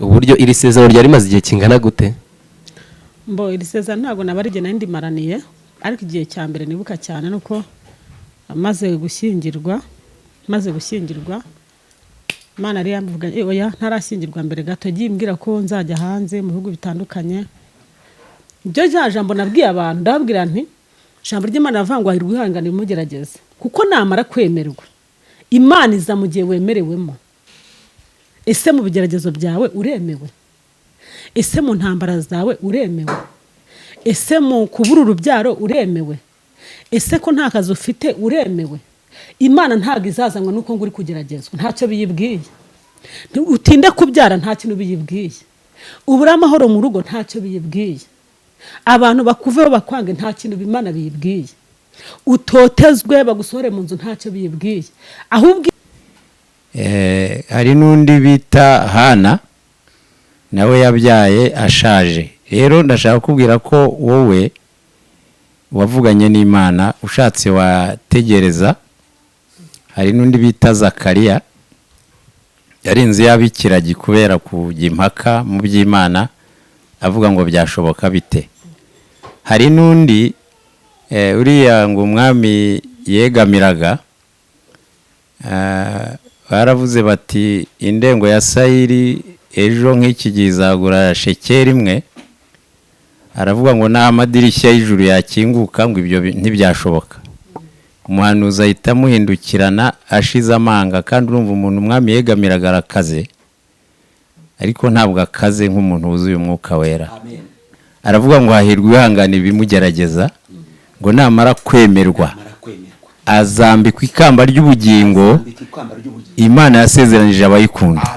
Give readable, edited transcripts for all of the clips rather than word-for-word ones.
uburyo iri sezerano ryari rimaze igihe kingana gute? Mbo iri sezerano ntabwo nabarige nandi maraniye, ariko igihe cya mbere nibuka cyane nuko maze gushyingirwa Imana ari yamvuga oya ntarashyingirwa mbere gato gimbwira ko nzajya hanze mu bihugu bitandukanye. Ibyo jambo nabwiye abantu ndabwira nti jambo ry'Imana ravangwa hirwa ihangana bimugerageze, kuko namara kwemerwa Imana iza mu gihe wemerewemo. Ese mu bigeragezo byawe uremewe? Ese mu ntambara zawe uremewe? Ese mu kubura urubyaro uremewe? Ese ko nta kazi ufite uremewe? Imana ntabwo izazanwa nuko nguri kugeragezwa, ntacyo biyibwiye. Utinde kubyara nta kintu biyibwiye. Ubura amahoro mu rugo ntacyo biyibwiye. Abantu bakuveho bakwange nta kintu Imana biyibwiye. Utotezwe bagusohore mu nzu ntacyo biyibwiye. Ahubwo hari n'undi bita Hana nawe yabyaye ashaje. Rero ndashaka kubwira ko wowe wavuganye n'Imana ushatse wategereza. Hari n'undi bita Zakariya yarinze yabikiragi kubera kujya impaka mu by'Imana avuga ngo byashoboka bite. Hari n'undi uriya ngo umwami yegamiraga, baravuze bati indengo ya sayiri ejo nk'iki gizagura shekeri imwe. Aravuga ngo nta madirishya y'ijuru yakinguka ngo ibyo ntibyashoboka. Umuhanuzi ahita amuhindukirana ashize amanga, kandi urumva umuntu umwami yegamiraga arakaze, ariko ntabwo akaze nk'umuntu wuzuye umwuka wera. Aravuga ngo hahirwa ihangana ibimugerageza, ngo namara kwemerwa azambikwa ikamba ry'ubugingo Imana yasezeranije abayikunda.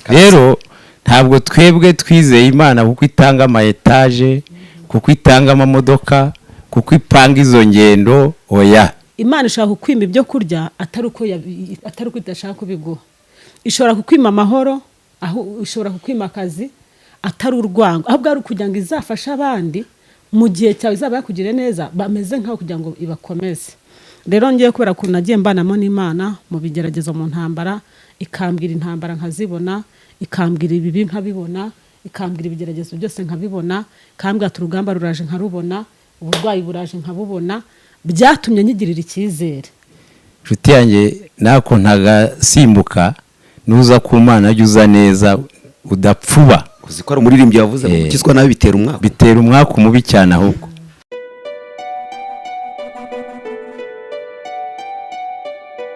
Rero ntabwo twebwe twizeye Imana kuko itanga ama etaje, kuko itanga amamodoka, kuko ipanga izo ngendo. Oya, Imana ishaka kukwima ibyo kurya atari uko idashaka kubiguha. Ishobora kukwima amahoro, aho ishobora kukwima akazi atari urwango, ahubwo ari kugira ngo izafashe abandi mu gihe cyawe izaba yakugire neza, bameze nkaho kugira ngo ibakomeze. Rero ngiye kubera ko nagiye mbanamo n'Imana mu bigeragezo mu ntambara, ikambwira intambara nkazibona, ikambwira ibibi nkabibona, ikambwira ibigeragezo byose nkabibona, ikambwira ati urugamba ruraje nkarubona, uburwayi buraje nkabubona. Byatumye nyigirira icyizere. Nshuti yanjye nako ntagasimbuka nuza ku Mana uza neza udapfuba. Uzikora umuririmbyi yavuze ngo gukizwa nawe bitera umwaka umubi cyane. Ahubwo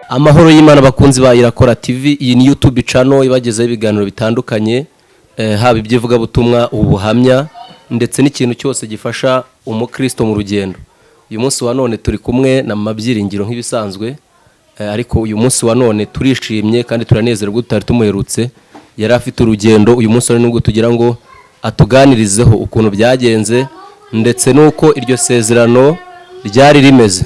amahoro y'Imana bakunzi ba Irakora TV, iyi ni YouTube channel ibagezaho ibiganiro bitandukanye, haba ibyivuga butumwa, ubuhamya ndetse n'ikintu cyose gifasha umukristo mu rugendo. Uyu munsi wa none turi kumwe na Byiringiro nk'ibisanzwe, ariko uyu munsi wa none turishimye kandi turanezerwa tutari tumuherutse. Yari afite urugendo. Uyu munsi ari nubwo tugira ngo atuganirizeho ukuntu byagenze ndetse nuko iryo sezerano ryari rimeze.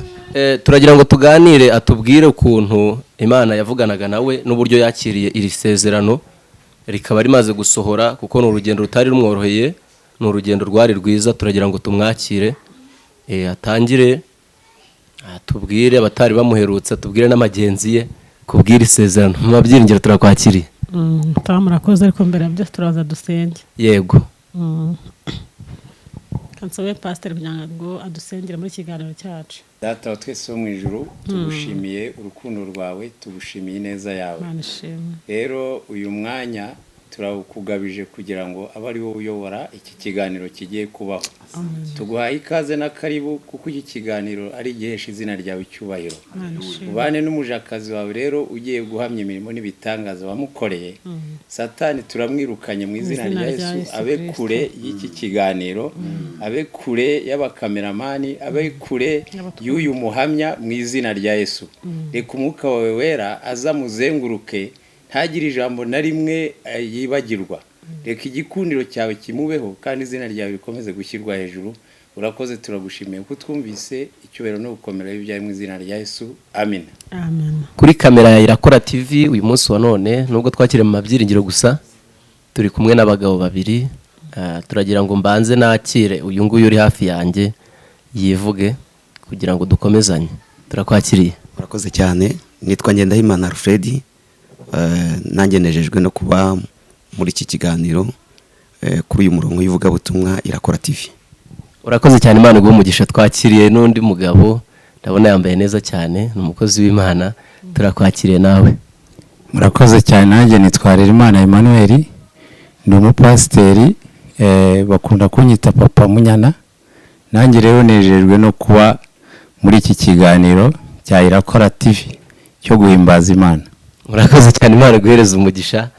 Turagira ngo tuganire, atubwire ukuntu Imana yavuganaga nawe n'uburyo yakiriye iri sezerano rikaba rimaze gusohora, kuko ni urugendo rutari rumworoheye, ni urugendo rwari rwiza. Turagira ngo tumwakire atangire atubwire abatari bamuherutse, atubwire n'amagenzi ye kubwira isezerano. Mu Byiringiro turakwakiriye. Murakoze, ariko mbere byo turaza dusenge. Yego. Kansobe pastor kugira ngo adusengere muri kiganiro cyacu. Data wa twese wo mu ijuru, tugushimiye urukundo rwawe, tugushimiye neza yawe. Rero uyu mwanya turawukugabije kugira ngo abe ari wowe uyobora iki kiganiro kigiye kubaho. Tuguhaye ikaze na karibu, kuko iki kiganiro ari igihesha izina ryawe icyubahiro. Ubane n'umujakazi wawe rero ugiye guhamya imirimo n'ibitangaza wamukoreye. Satani turamwirukanye mu izina rya Yesu, abe kure y'iki kiganiro, abe kure y'abakameramani, abe kure y'uyu muhamya mu izina rya Yesu. Reka umwuka wawe wera aza muzenguruke, ntagire ijambo na rimwe yibagirwa. Reka igikundiro cyawe kimubeho, kandi izina ryawe rikomeze gushyirwa hejuru. Urakoze, turagushimiye ko twumvise icyubahiro no gukomera ibyawe mu izina rya Yesu. Amen. Kuri kamera ya Irakora TV uyu munsi wa none, nubwo twakire mu Byiringiro gusa, turi kumwe n'abagabo babiri. Turagira ngo mbanze nakire uyu nguyu uri hafi yanjye yivuge kugira ngo dukomezanye. Turakwakiriye. Urakoze cyane. Nitwa Imana Alfred. Nanjye nejejwe no kuba muri iki kiganiro kuri uyu murongo w'ivugabutumwa Irakora TV. Urakoze cyane, Imana iguhe umugisha. Twakiriye n'undi mugabo ndabona yambaye neza cyane, ni umukozi w'Imana. Turakwakiriye nawe. Murakoze cyane. Nanjye nitwa Arashima Imana, ni umupasiteri, bakunda kunyita papa Munyana. Nanjye rero nejejwe no kuba muri iki kiganiro cya Irakora TV cyo guhimbaza Imana. Murakoze cyane, Imana guhereza umugisha.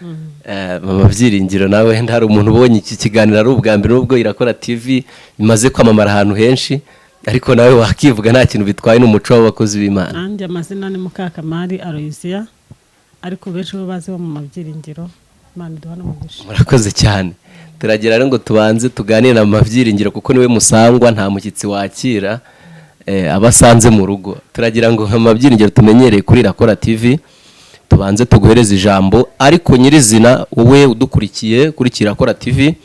Mama Byiringiro, nawe hari umuntu ubonye iki kiganiro ari ubwa mbere, nubwo Irakora TV imaze kwamamara ahantu henshi, ariko nawe wakivuga nta kintu bitwaye n'umuco w'abakozi b'Imana. Nanjye amazina ni Mukakamari Aloysia, ariko benshi bo bazi bo mu Byiringiro. Imana iduha n'umugisha. Murakoze cyane. Turagira rero ngo tubanze tuganire na Mama Byiringiro kuko niwe musangwa, nta mushyitsi wakira abasanze mu rugo. Turagira ngo Mama Byiringiro tumenyereye kuri Irakora TV, tubanze tuguhereza ijambo, ariko nyirizina wowe udukurikiye kuri Irakora TV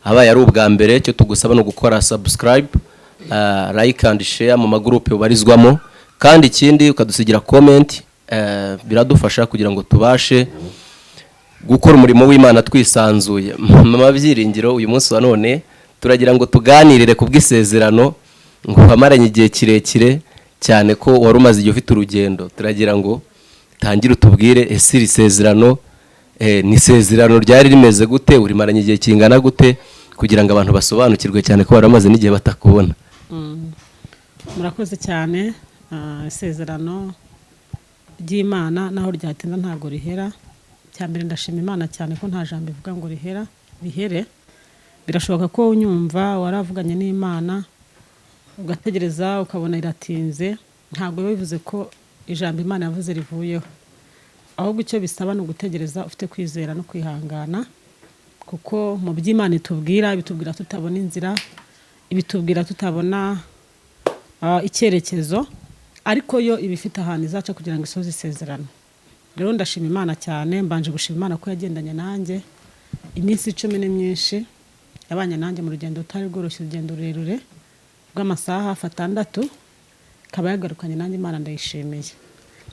abaye ari ubwa mbere, cyo tugusaba no gukora subscribe, like and share mu magroupe ubarizwamo, kandi ikindi ukadusigira comment, biradufasha kugira ngo tubashe gukora umurimo w'Imana twisanzuye. Mama Byiringiro, uyu munsi wa none turagira ngo tuganirire ku bw'isezerano ngo wamaranye igihe kirekire cyane, ko wari umaze igihe ufite urugendo. Turagira ngo tangire utubwire ese iri sezerano ni isezerano ryari rimeze gute, urimaranye igihe kingana gute, kugira ngo abantu basobanukirwe cyane ko baramaze n'igihe batakubona. Murakoze cyane. Isezerano ry'Imana naho ryatinda ntago rihera. Cyambere ndashima Imana cyane ko nta jambo ivuga ngo rihere. Birashoboka ko unyumva waravuganye n'Imana ugategereza ukabona iratinze, ntago bivuze ko ijambo Imana yavuze rivuyeho, ahubwo icyo bisaba ni ugutegereza ufite kwizera no kwihangana, kuko mu by'Imana itubwira bitubwira tutabona inzira, ibitubwira tutabona icyerekezo, ariko yo ibifite ahantu izaca kugira ngo isoze isezerano. Rero ndashima Imana cyane, mbanje gushima Imana ko yagendanye nanjye iminsi 10 ni myinshi, yabanye nanjye mu rugendo rutari rworoshye, urugendo rurerure rw'amasaha 6, kaba yagarukanye nanjye. Imana ndayishimiye.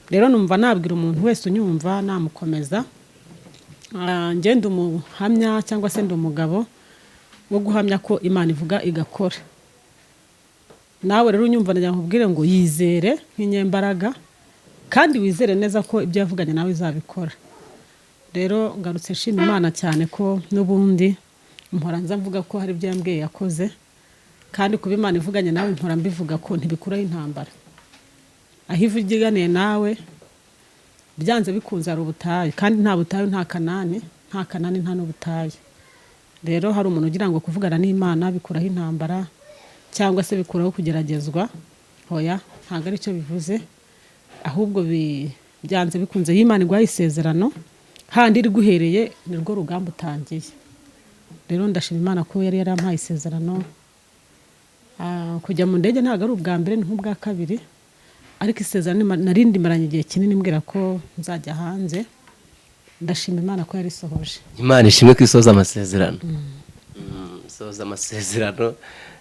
Rero numva nabwira umuntu wese unyumva namukomeza, ngende umuhamya cyangwa se ndi umugabo wo guhamya ko Imana ivuga igakora. Nawe rero unyumva najya nkubwire ngo yizere nk'inyembaraga, kandi wizere neza ko ibyo yavuganye nawe izabikora. Rero ngarutse nshima Imana cyane ko n'ubundi mpora nza mvuga ko hari ibyo yambwiye yakoze, kandi kuba Imana ivuganye nawe mpora mbivuga ko ntibikuraho intambara. Aho ivuganiye nawe byanze bikunze ari ubutayu, kandi nta butayu nta Kanani, nta n'ubutayu. Rero hari umuntu ugira ngo kuvugana n'Imana bikuraho intambara cyangwa se bikuraho kugeragezwa. Hoya, ntabwo ari cyo bivuze, ahubwo byanze bikunze y'Imana igwaye isezerano, handi iri guhereye nirwo rugamba utangiye. Rero ndashima Imana ko yari yarampaye isezerano. Kujya mu ndege ntabwo ari ubwa mbere, ni nk'ubwa kabiri, ariko isezerano narindi maranye igihe kinini mbwira ko nzajya hanze. Ndashima Imana ko yari isohoje. Imana ishimwe ko isoza amasezerano. Isoza amasezerano,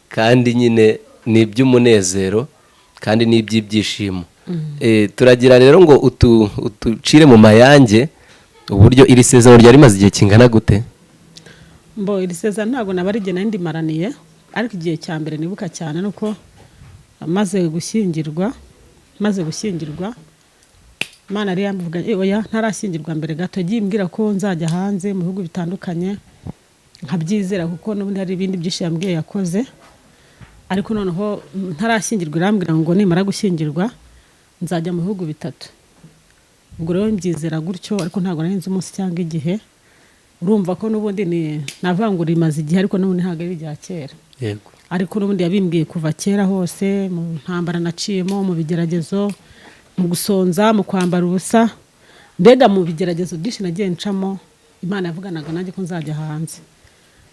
kandi nyine ni iby'umunezero kandi ni iby'ibyishimo. Turagira rero ngo utucire mu mayange uburyo iri sezerano ryari rimaze igihe kingana gute. Iri sezerano ntabwo nabari igihe nari ndimaraniye, ariko igihe cya mbere nibuka cyane nuko maze gushyingirwa Imana yari yamvuga ntarashyingirwa mbere gato, yagiye imbwira ko nzajya hanze mu bihugu bitandukanye, nkabyizera kuko n'ubundi hari ibindi byinshi yambwiye yakoze. Ariko noneho ntarashyingirwa irambwira ngo nimara gushyingirwa nzajya mu bihugu 3. Ubwo rero mbyizera gutyo, ariko ntabwo nari nzi umunsi cyangwa igihe. Urumva ko n'ubundi navuga ngo rimaze igihe, ariko n'ubundi ntabwo ari ibya kera. Yego. Ariko n'ubundi yabimbwiye kuva kera hose, mu ntambara naciyemo, mu bigeragezo, mu gusonza, mu kwambara ubusa, mbega mu bigeragezo byinshi nagiye ncamo. Imana yavuganaga nanjye ko nzajya hanze.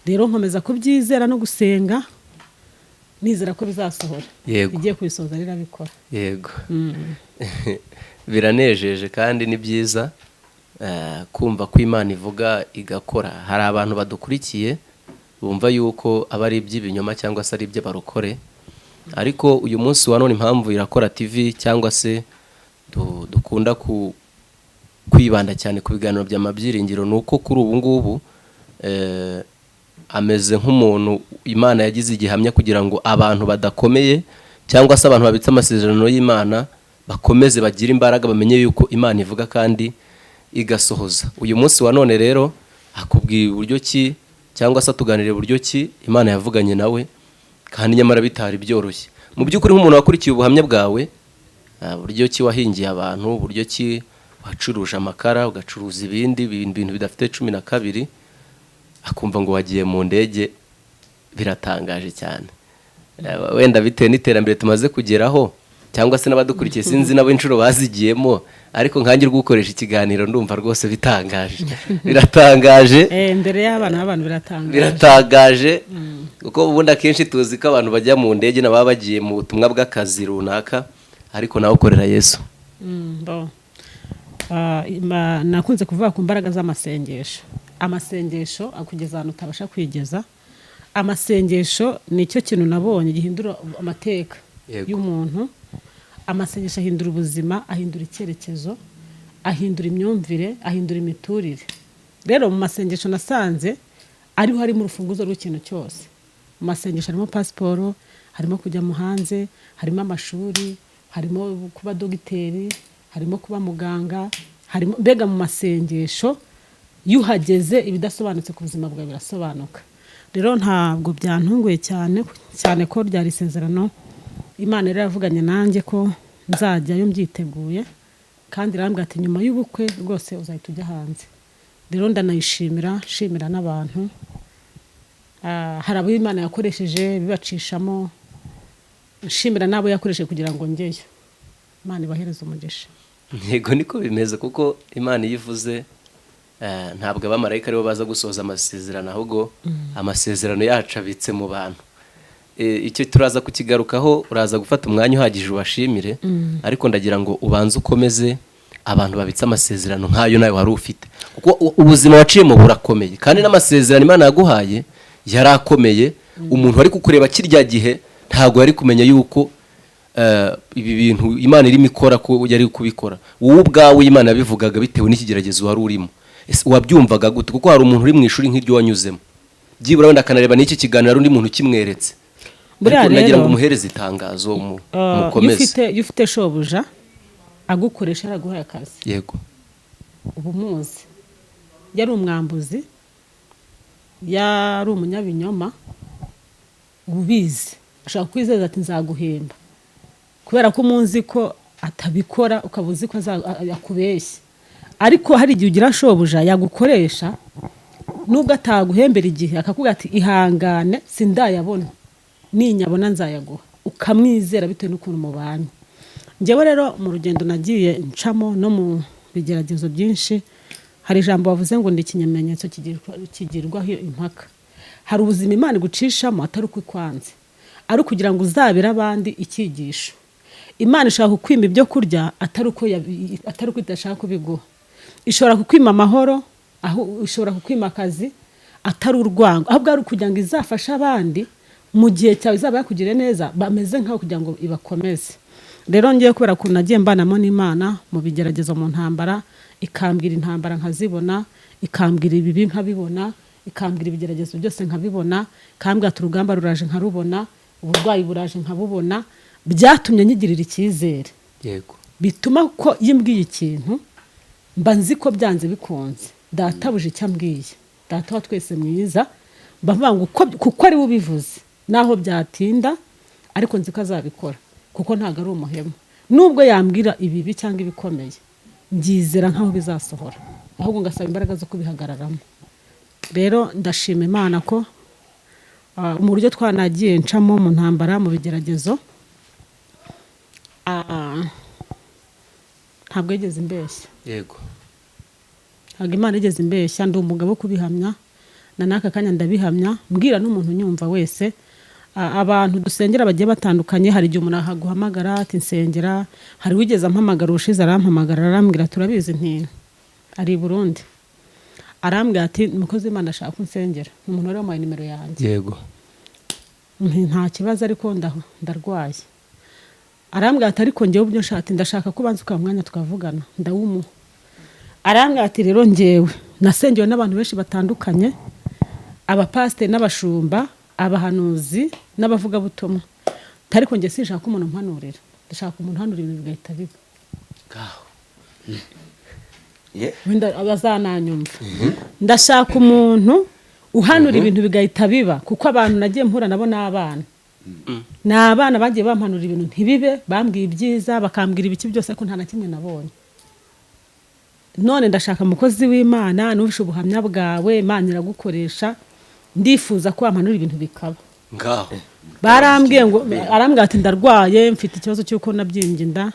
Rero nkomeza kubyizera no gusenga, nizera ko bizasohora. Yego. Igiye kubisoza rirabikora. Yego. Biranejeje kandi ni byiza kumva ko Imana ivuga igakora. Hari abantu badukurikiye bumva yuko aba ari iby'ibinyoma cyangwa se ari iby'abarokore, ariko uyu munsi wa none impamvu Irakora TV cyangwa se dukunda kwibanda cyane ku biganiro bya Byiringiro nuko kuri ubu ngubu ameze nk'umuntu Imana yagize igihamya kugira ngo abantu badakomeye cyangwa se abantu babitse amasezerano y'Imana bakomeze bagira imbaraga, bamenye yuko Imana ivuga kandi igasohoza. Uyu munsi wa none rero akubwiye uburyo ki cyangwa se tuganirira uburyo ki Imana yavuganye nawe kandi nyamara bitari byoroshye. Mu by'ukuri nk'umuntu wakurikiye ubuhamya bwawe, uburyo ki wahingiye abantu, uburyo ki wacuruje amakara, ugacuruza ibindi bintu bidafite 12, akumva ngo wagiye mu ndege, biratangaje cyane. Wenda bitewe n'iterambere tumaze kugeraho cyangwa se n'abadukurikiye sinzi nabo inshuro bazigiyemo, ariko nkanjye gukoresha ikiganiro ndumva rwose bitangaje. Biratangaje. Mbere y'abana abantu biratangaje. Kuko ubundi akenshi tuzi ko abantu bajya mu ndege nababa bagiye mu butumwa bw'akazi runaka, ariko nawe ukorera Yesu. Nakunze kuvuga ku mbaraga z'amasengesho. Amasengesho akugeza ahantu utabasha kwigeza. Amasengesho ni cyo kintu nabonye gihindura amateka y'umuntu. Amasengesho ahindura ubuzima, ahindura icyerekezo, ahindura imyumvire, ahindura imiturire. Rero mu masengesho nasanze ariho harimo urufunguzo rw'ikintu cyose. Mu masengesho harimo pasiporo, harimo kujya mu hanze, harimo amashuri, harimo kuba dogiteri, harimo kuba muganga, harimo mbega mu masengesho yuhageze ibidasobanutse ku buzima bwawe birasobanuka. Rero ntabwo byantunguye cyane ko ryari isezerano Imana yari yavuganye nanjye ko nzajyayo mbyiteguye, kandi irambwira ati nyuma y'ubukwe rwose uzahita ujya hanze. Rero ndanayishimira, shimira n'abantu. Hari abo Imana yakoresheje bibacishamo, shimira nabo yakoresheje kugira ngo njyeyo. Imana ibahereze umugisha. Yego niko bimeze, kuko Imana yivuze ntabwo abamarayika aribo baza gusohoza amasezerano, ahubwo amasezerano yacu abitse mu bantu. Icyo turaza kukigarukaho, uraza gufata umwanya uhagije ubashimire, ariko ndagira ngo ubanze ukomeze abantu babitse amasezerano nk'ayo nawe wari ufite, kuko ubuzima waciyemo burakomeye kandi n'amasezerano Imana yaguhaye yarakomeye. Umuntu wari kukureba kirya gihe ntabwo yari kumenya yuko ibi bintu Imana irimo ikora ko yari kubikora. Wowe ubwawe Imana yabivugaga bitewe n'ikigeragezo wari urimo. Wabyumvaga gute? Kuko hari umuntu uri mu ishuri nk'iryo wanyuzemo, byibura wenda akanareba n'iki kiganiro undi muntu kimweretse. Nagira ngo umuhereze itangazo mukomeze. Iyo ufite shobuja agukoresha araguhaye akazi. Yego. Ubu muzi yari umwambuzi, yari umunyabinyoma, ubizi ashaka kwizeza ati nzaguhemba, kubera ko munzi ko atabikora, ukabuzi ko yakubeshye. Ariko hari igihe ugira shobuja yagukoresha nubwo ataguhembera igihe, akakubwira ati ihangane sindayabona, ninyabona nzayaguha, ukamwizera bitewe n'ukuntu mubanye. Njyewe rero mu rugendo nagiye ncamo no mu bigeragezo byinshi, hari ijambo bavuze ngo ndi ikimenyetso kigirwaho impaka. Hari ubuzima Imana igucishamo atari uko ikwanze, ari kugira ngo uzabere abandi icyigisho. Imana ishaka kukwima ibyo kurya atari uko idashaka kubiguha. Ishobora kukwima amahoro, aho ishobora kukwima akazi atari urwango, ahubwo ari kugira ngo izafashe abandi mu gihe cyawe izaba yakugire neza, bameze nkaho kugira ngo ibakomeze. Rero ngiye kubera ko nagiye mbanamo n'Imana mu bigeragezo, mu ntambara, ikambwira intambara nkazibona, ikambwira ibibi nkabibona, ikambwira ibigeragezo byose nkabibona, ikambwira ati urugamba ruraje nkarubona, uburwayi buraje nkabubona. Byatumye nyigirira icyizere. Yego. Bituma ko yimbwiye ikintu mba nzi ko byanze bikunze databuje icyo ambwiye, data wa twese mwiza, bavuga ngo kuko ari we ubivuze naho byatinda, ariko nzi ko azabikora kuko ntago ari umuhemu. Nubwo yambwira ibibi cyangwa ibikomeye, ngizera nkaho bizasohora, ahubwo ngasaba imbaraga zo kubihagararamo. Rero ndashima Imana ko mu buryo twanagiye ncamo mu ntambara, mu bigeragezo, ntabwo yigeze imbeshya. Yego. Ntabwo Imana yigeze imbeshya, ndi umugabo kubihamya, na naka kanya ndabihamya, mbwira n'umuntu nyumva wese. Abantu dusengera bagiye batandukanye, hari igihe umuntu ahaguhamagara ati nsengera, hari wigeze ampamagara ushize arampamagara arambwira turabizi nti ari Burundi, arambwira ati mukozi Imana ashaka kunsengera, umuntu wari wampaye nimero yanjye. Yego. Nta kibazo ariko ndarwaye. Arambwira ati ariko njyewe ubyo ndashaka ko banza ukamwanya tukavugana, ndawumu. Arambwira ati rero njyewe nasengewe n'abantu benshi batandukanye, abapasiteri n'abashumba, abahanuzi n'abavugabutumwa. Ariko njye sinshaka umuntu mpanurira, ndashaka umuntu uhanurira ibintu bigahita biba. Wenda abazananyumva. Ndashaka umuntu uhanura ibintu bigahita biba, kuko abantu nagiye mpura nabo n'abana. N'abana bagiye bampanura ibintu ntibibe, bambwiye ibyiza, bakambwira ibiki byose ko nta na kimwe nabonye. None ndashaka umukozi w'Imana, nubishe ubuhamya bwawe, Imana iragukoresha, ndifuza ko wampanura ibintu bikaba. Ngaho Barambwiye ngo, arambwira ati ndarwaye, mfite ikibazo cy'uko nabyimbye inda,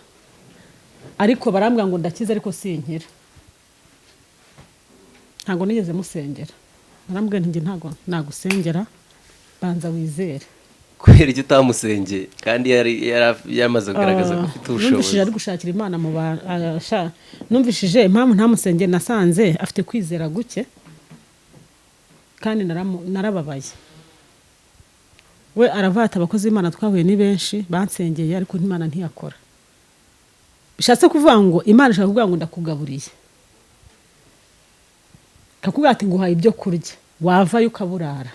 ariko barambwira ngo ndakize ariko sinkira. Ntago nigeze musengera. Barambwira nti ntago nagusengera, banza wizere. kubera icyo utamusengeye kandi yamaze kugaragaza ko ufite ubushobozi. Numvishije ari gushakira Imana mu numvishije impamvu ntamusengeye, nasanze afite kwizera guke kandi narababaye. We aravata abakozi Imana twahuye ni benshi bansengeye ariko Imana ntiyakora. Bishatse kuvuga ngo Imana ishaka kuvuga ngo ndakugaburiye. Kakubwira ati nguhaye ibyo kurya, wavayo ukaburara.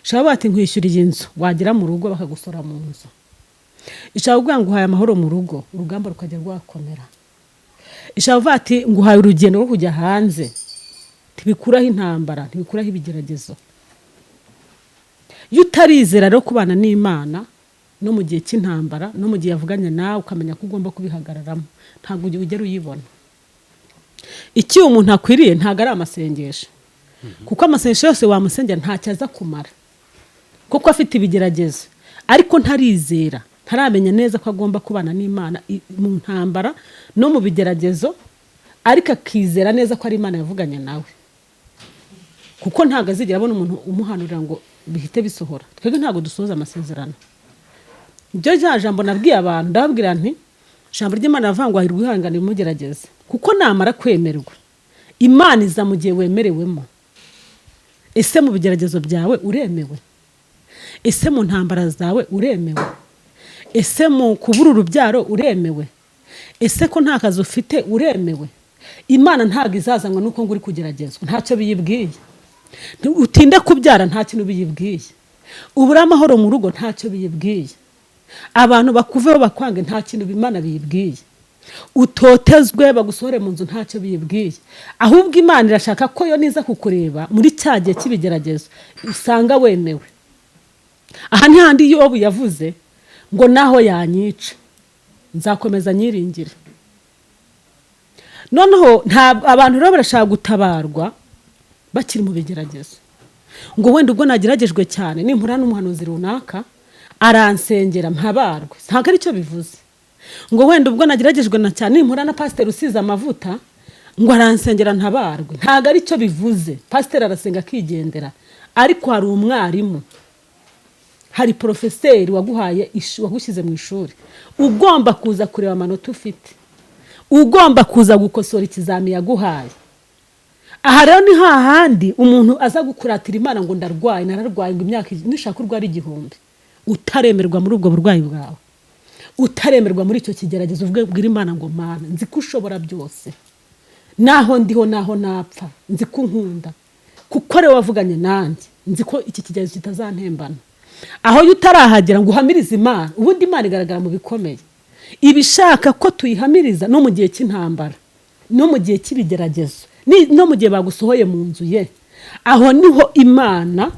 Ishaka ati nkwishyuriye inzu, wagera mu rugo bakagusora mu nzu. Ishaka kuvuga ngo uhaye amahoro mu rugo, urugamba rukajya rwakomera. Ishaka ati nguhaye urugendo rwo kujya hanze, tibikuraho intambara, tibikuraho ibigeragezo. Iyo utarizera rero kubana n'Imana no mu gihe cy'intambara, no mu gihe yavuganye nawe ukamenya ko ugomba kubihagararamo, ntabwo ugera uyibona. Iki umuntu akwiriye ntago ari amasengesho, kuko amasengesho yose wamusengera ntacyaza kumara, kuko afite ibigeragezo, ariko ntarizera, ntaramenya neza ko agomba kubana n'Imana mu ntambara no mu bigeragezo, ariko akizera neza ko ari Imana yavuganye nawe, kuko ntago azigera abona umuntu umuhanurira ngo bihite bisohora. Twebwe ntago dusoza amasezerano. Ibyo jambo nabwiye abantu, ndababwira nti ijambo ry'Imana ravangwa rw'ihanganira mugerageze, kuko namara kwemerwa Imana iza mu gihe wemerewemo. Ese mu bigeragezo byawe uremewe? Ese mu ntambara zawe uremewe? Ese mu kubura urubyaro uremewe? Ese ko nta kazi ufite uremewe? Imana ntago izazanwa nuko nguri kugeragezwa, ntacyo biyibwiye. Utinde kubyara nta kintu biyibwiye. Ubura amahoro mu rugo ntacyo biyibwiye. Abantu bakuveho bakwange nta kintu Imana biyibwiye. Utotezwe bagusohore mu nzu ntacyo biyibwiye. Ahubwo Imana irashaka ko yo niza kukureba muri cyagiye kibigeragezo usanga wemewe. Aha ni handi Yobu yavuze ngo naho yanyica nzakomeza nyiringire. Noneho abantu rero barashaka gutabarwa bakiri mu bigeragezo, ngo wenda ubwo nageragejwe cyane nimpura n'umuhanuzi runaka aransengera mpabarwe, ntago ari cyo bivuze. Ngo wenda ubwo nageragejwe na cyane nimpura na pasiteri usize amavuta ngo aransengera ntabarwe, ntago ari cyo bivuze. Pasiteri arasenga akigendera, ariko hari umwarimu, hari profeseri wagushyize mu ishuri, ugomba kuza kureba amanota ufite, ugomba kuza gukosora ikizami yaguhaye. Aha rero ni hahandi umuntu aza gukuratira Imana ngo ndarwaye, nararwaye ngo imyaka nishaka urwara 1000, utaremerwa muri ubwo burwayi bwawe, utaremerwa muri icyo kigeragezo, uvuge bwira Imana ngo Mana nzi ko ushobora byose, naho ndiho naho napfa nzi ko unkunda, kuko ari wavuganye nanjye, nzi ko iki kigeragezo kitazantembana. Aho utarahagera ngo uhamirize Imana, ubundi Imana igaragara mu bikomeye. Ibishaka ko tuyihamiriza no mu gihe cy'intambara, no mu gihe cy'ibigeragezo, no mu gihe bagusohoye mu nzu ye. Aho niho Imana,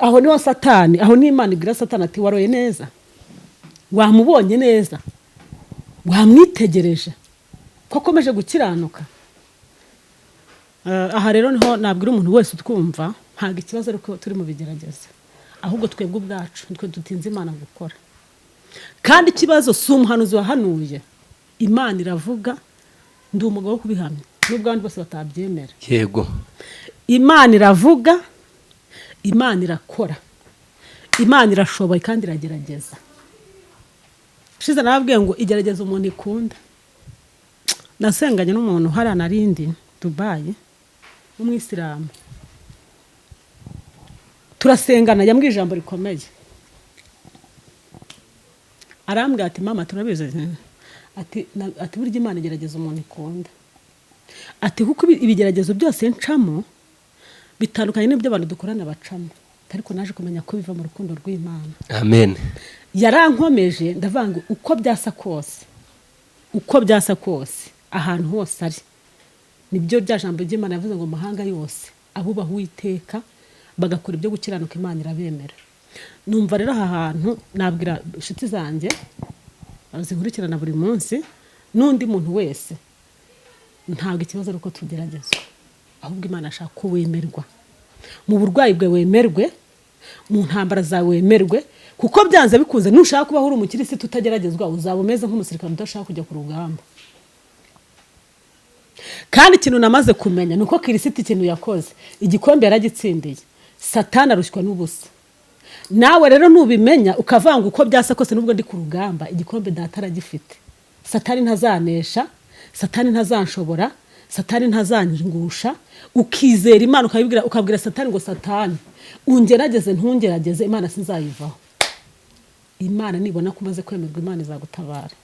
aho niho Satani, aho ni Imana igira Satani ati waroye neza, wamubonye neza, wamwitegereje ko akomeje gukiranuka. Aha rero niho nabwira umuntu wese utwumva, ntago ikibazo ariko turi mu bigerageza, ahubwo twebwe ubwacu nitwe dutinze Imana gukora. Kandi ikibazo si umuhanuzi wahanuye, Imana iravuga, ndi umugabo wo kubihamya nubwo abantu bose batabyemera. Yego, Imana iravuga, Imana irakora, Imana irashoboye kandi iragerageza. Shize nababwiye ngo igerageza umuntu ikunda. Nasenganye n'umuntu hari narindi Dubai w'umwisilamu, turasengana yambwiye ijambo rikomeye. Arambwira ati mama turabizi, ati burya Imana igerageza umuntu ikunda, ati kuko ibigeragezo byose ncamo bitandukanye n'ibyo abantu dukorana bacamo, ariko naje kumenya ko biva mu rukundo rw'Imana. amen. Yarankomeje ndavanga uko byasa kose ahantu hose ari, nibyo rya jambo ry'Imana yavuze ngo mahanga yose abubaha Uwiteka bagakora ibyo gukiranuka Imana irabemera. Numva rero aha hantu nabwira inshuti zanjye zinkurikirana buri munsi n'undi muntu wese, ntabwo ikibazo ari uko tugeragezwa, ahubwo Imana ashaka ko wemerwa, mu burwayi bwe wemerwe, mu ntambara zawe wemerwe, kuko byanze bikunze nushaka kuba uri umukirisitu utageragezwa uzaba umeze nk'umusirikare udashaka kujya ku rugamba. Kandi ikintu namaze kumenya nuko kirisiti ikintu yakoze igikombe yaragitsindiye, Satani arushywa n'ubusa. Nawe rero nubimenya ukavanga uko byasa kose nubwo ndi ku rugamba, igikombe data aragifite. Satani ntazanesha, Satani ntazanshobora, Satani ntazanyungusha. Ukizera Imana ukabwira Satani ngo Satani ungerageze ntungerageze, Imana sinzayivaho. Imana nibona ko umaze kwemerwa, Imana izagutabara,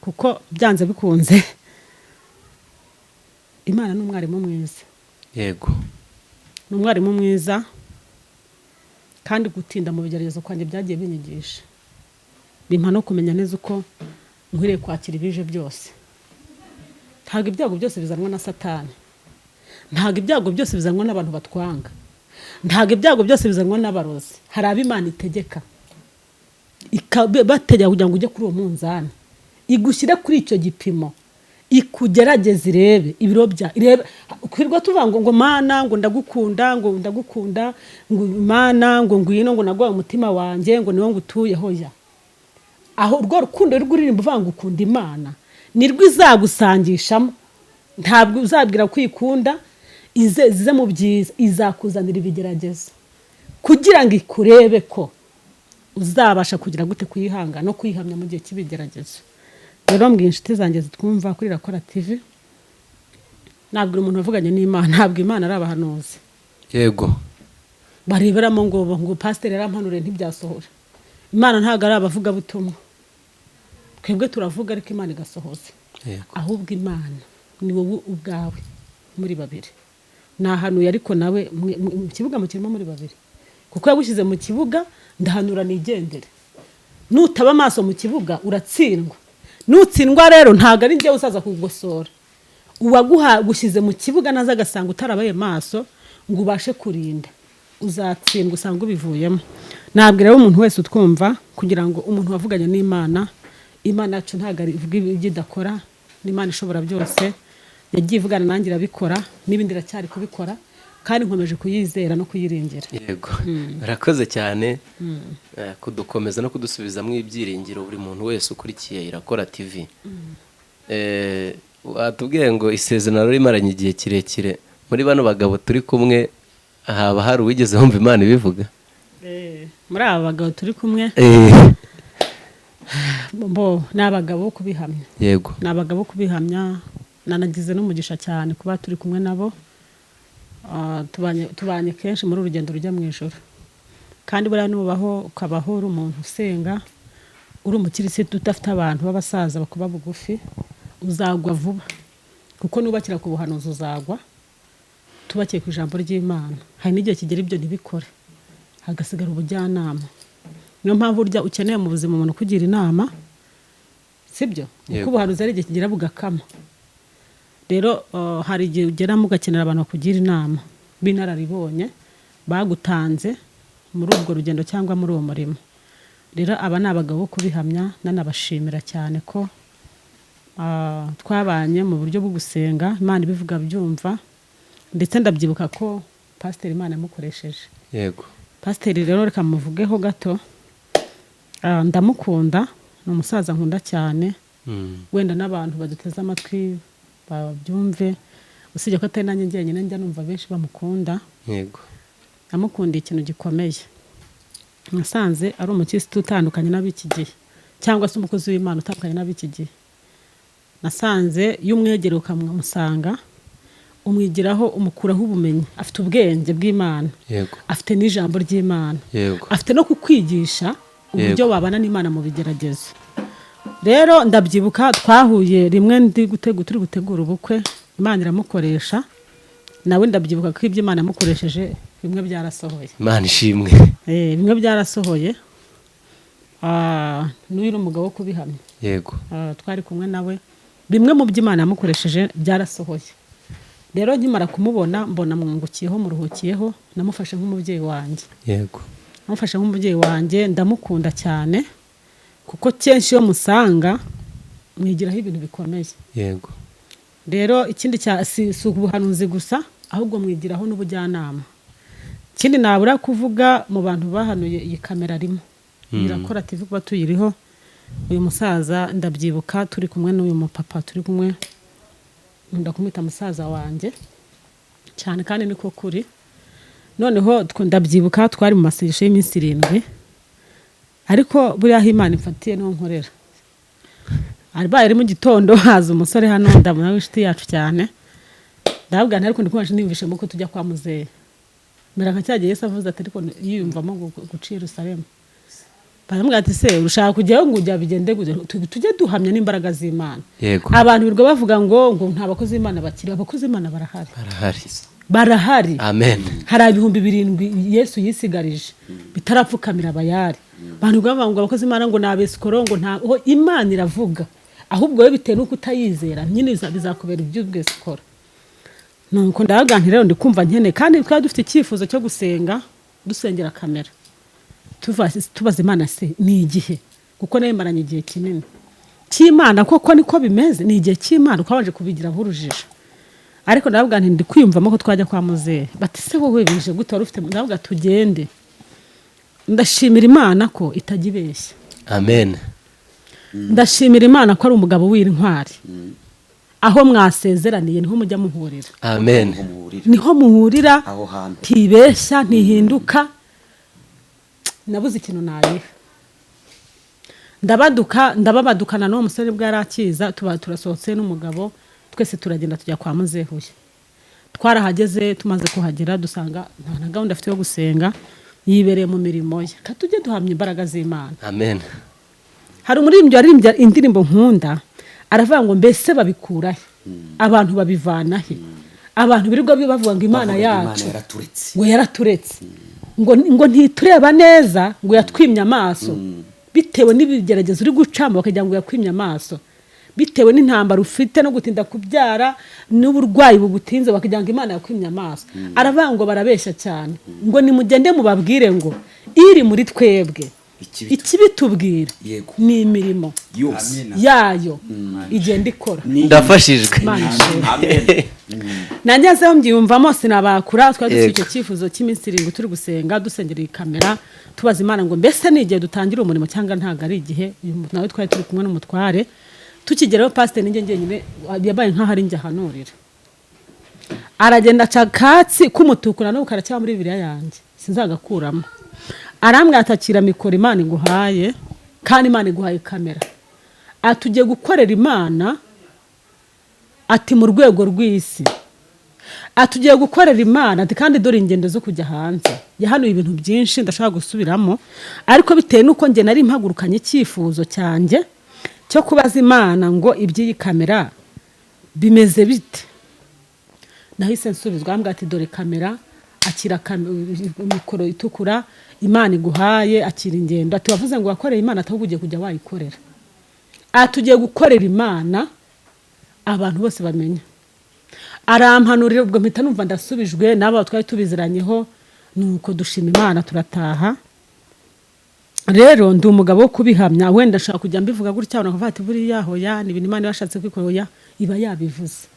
kuko byanze bikunze Imana ni umwarimu mwiza. Yego, ni umwarimu mwiza, kandi gutinda mu bigeragezo kwanjye byagiye binyigisha, bimpa no kumenya neza uko nkwiriye kwakira ibije byose. Ntabwo ibyago byose bizanwa na Satani, ntabwo ibyago byose bizanwa n'abantu batwanga, ntabwo ibyago byose bizanwa n'abarozi. Hari abo Imana itegeka bategeka kugira ngo ujye kuri uwo munzani, igushyire kuri icyo gipimo, ikugerageze irebe ibiro bya irebe. Kwirwa tuvuga ngo Mana ngo ndagukunda, ngo ndagukunda, ngo Mana ngo ngwino, ngo nagwaye umutima wanjye, ngo niwo ngutuye hoya. Aho urwo rukundo rw'uririmba uvuga ngo ukunda Imana nirwo izagusangishamo. Ntabwo uzabwira kwikunda, ize mu byiza, izakuzanira ibigeragezo kugira ngo ikurebe ko uzabasha kugira gute kuyihanga no kuyihamya mu gihe cy'ibigeragezo. Rero mbwiye inshuti zanjye zitwumva kuri Rakora TV, ntabwo umuntu wavuganye n'Imana, ntabwo Imana ari abahanuzi. yego, Bareberamo ngo pasiteri yarampanuriye ntibyasohora. Imana ntabwo ari abavuga butumwa, twebwe turavuga ariko Imana igasohoza. Ahubwo Imana ni wowe ubwawe muri babiri. Nahanuye ariko nawe mu kibuga mukirimo muri babiri, kuko yagushyize mu kibuga ndahanura nigendere. Nutaba amaso mu kibuga uratsindwa. Nutsindwa rero ntago ari njye usaza kugosora, uwagushyize mu kibuga naza agasanga utarabaye maso ngo ubashe kurinda, uzatsindwa usanga ubivuyemo. Ntabwo rero umuntu wese utwumva kugira ngo umuntu wavuganye n'Imana, Imana yacu ntago ari ivuga ibidakora, n'Imana ishobora byose, yagiye ivugana nanjye irabikora, n'ibindi iracyari kubikora, kandi nkomeje kuyizera no kuyiringira. Yego, barakoze cyane kudukomeza no kudusubizamo ibyiringiro buri muntu wese ukurikiye Irakora TV. Watubwiye ngo isezerano rimaranye igihe kirekire, muri bano bagabo turi kumwe haba hari uwigeze wumva Imana ibivuga? Muri aba bagabo turi kumwe ni abagabo bo kubihamya. Yego, ni abagabo kubihamya. Nanagize n'umugisha cyane kuba turi kumwe nabo. Tubanye kenshi muri urugendo rujya mu ijoro, kandi buriya nubaho ukabaho uri umuntu usenga, uri umukirisitu udafite abantu b'abasaza bakuba bugufi, uzagwa vuba, kuko nubakira ku buhanuzi uzagwa. Tubakiye ku ijambo ry'Imana, hari n'igihe kigera ibyo ntibikore, hagasigara ubujyanama. Niyo mpamvu urya ukeneye mu buzima umuntu kugira inama, sibyo? Kuko ubuhanuzi ari igihe kigera bugakama. Rero hari igihe ugera mugakenera abantu bakugira inama b'inararibonye bagutanze muri ubwo rugendo cyangwa muri uwo murimo. Rero aba ni abagabo kubihamya, nanabashimira cyane ko twabanye mu buryo bwo gusenga, Imana ibivuga byumva, ndetse ndabyibuka ko pasiteri Imana yamukoresheje. yego. Pasiteri rero reka muvugeho gato, ndamukunda, ni umusaza nkunda cyane, wenda n'abantu baduteze amatwi babyumve, usibye ko atari nanjye njyenyine njya numva benshi bamukunda. Yego, namukundiye ikintu gikomeye. Nasanze ari umukirisitu utandukanye n'ab'iki gihe, cyangwa se umukozi w'Imana utandukanye n'ab'iki gihe. Nasanze iyo umwegera ukamusanga, umwigiraho, umukuraho ubumenyi, afite ubwenge bw'Imana, afite n'ijambo ry'Imana, afite no kukwigisha uburyo wabana n'Imana mu bigeragezo. Rero ndabyibuka twahuye rimwe turi gutegura ubukwe, Imana iramukoresha, nawe ndabyibuka ko ibyo Imana yamukoresheje bimwe byarasohoye. Imana ishimwe. Bimwe byarasohoye. N'uyu umugabo wo kubihamya. Yego. Twari kumwe nawe bimwe mu byo Imana yamukoresheje byarasohoye. Rero nkimara kumubona mbona mwungukiyeho muruhukiyeho namufashe nk'umubyeyi wanjye. Yego. Namufashe nk'umubyeyi wanjye ndamukunda cyane kuko kenshi yo musanga mwigiraho ibintu bikomeye. Yego. Rero ikindi si ubuhanuzi gusa ahubwo mwigiraho n'ubujyanama. Ikindi nabura kuvuga mu bantu bahanuye iyi kamera rimwe irakora TV kuba tuyiriho uyu musaza ndabyibuka turi kumwe n'uyu mupapa turi kumwe ndakumita musaza wanjye cyane kandi niko kuri. Noneho ndabyibuka twari mu masengesho y'iminsi 7 ariko buriya Imana ifatiye no nkorera. Ari mu gitondo haza umusore hano ndamuna w'ishiti yacu cyane ndabwira ariko ndikubasha niyumvishe muko tujya kwa muzehe mera nka cyagiye Yesu avuze ati ariko yiyumvamo gucira Yerusalemu. Baramubwira ati se urushaka kujyayo ngo ujya bigende tujye duhamya n'imbaraga z'Imana. Abantu birwa bavuga ngo nta bakozi b'Imana bakiri, abakozi b'Imana barahari. Amen. Hari 7,000 Yesu yisigarije bitarapfukamira abayari. Abantu bavuga ngo abakozi b'Imana ngo nabesikoro ngo nta Imana iravuga. Ahubwo we bitewe nuko utayizera nyine bizakubera iby'ubwesikoro. Nuko ndaganira rero ndikumva nkene kandi twari dufite icyifuzo cyo gusenga dusengera kamera. Tubaza Imana se ni igihe kuko nayo maranye igihe kinini cy'Imana koko niko bimeze ni igihe cy'Imana ukabanje kubigira nk'urujijo. Ariko ndavuga nti ndi kwiyumvamo ko twajya kwa muzehe bati se wowe bije gute wari ufite ndavuga tugende. Ndashimira Imana ko itajibeshya. Amen. Ndashimira Imana ko ari umugabo w'intwari. Aho mwasezeraniye niho mujya muhurira. Amen. Niho muhurira aho hantu tibeshya ntihinduka. Nabuze ikintu nayiha ndababadukana n'uwo musore bwarakiza turasohotse n'umugabo twese turagenda tujya kwa muzehuye. Twarahageze tumaze kuhagera dusanga nta gahunda afite yo gusenga yibereye mu mirimo ye. Katujye duhamya imbaraga z'Imana. Amen. Hari umuririmbyi waririmbye indirimbo nkunda aravuga ngo mbese babikurahe abantu babivanahe abantu birirwa bavuga ngo Imana yacu ngo yaraturetse ngo ntitureba neza ngo yatwimye amaso bitewe n'ibigeragezo uri gucamo bakagira ngo yakwimye amaso bitewe n'intambara ufite no gutinda kubyara n'uburwayi bugutinze bakagira ngo Imana yakwimye amaso. Aravuga ngo barabeshya cyane ngo nimugende mubabwire ngo iri muri twebwe ikibitubwira ni imirimo yayo igenda ikora. Ndafashijwe. Nangezeho mbyumvamo sinabakura twari dufite icyo cyifuzo cy'iminsi 7 turi gusenga dusengera iyi kamera tubaza Imana ngo mbese ni igihe dutangira umurimo cyangwa ntago ari igihe. Nawe twari turi kumwe n'umutware tukigeraho pastor ninge nyine yabaye nkaho ari njye ahanurira aragenda cakatsi kumutukura no karacyaba muri Bibiliya yanjye sinzagakuramo. Aramwatakira mikoro Imana iguhaye kandi Imana iguhaye kamera atugiye gukorera Imana ati mu rwego rw'isi atugiye gukorera Imana ati kandi dore ingendo zo kujya hanze yahanuye ibintu byinshi ndashaka gusubiramo ariko bitewe nuko nge nari mpagurukanye icyifuzo cyanjye cyo kubaza Imana ngo iby'iyi kamera bimeze bite. Nahise nsubizwa ambwa ati dore kamera akira mikoro itukura Imana iguhaye akira ingendo ati wavuze ngo wakoreye Imana atahubwo ugiye kujya wayikorera atugiye gukorera Imana abantu bose bamenya. Arampanurira ubwo mpita numva ndasubijwe nabo twari tubiziranyeho nuko dushima Imana turataha. Rero ndi umugabo wo kubihamya wenda nshaka kujya mbivuga gutya abantu bafata buri yaho ya ni ibintu Imana yashatse kwikoroya iba yabivuze.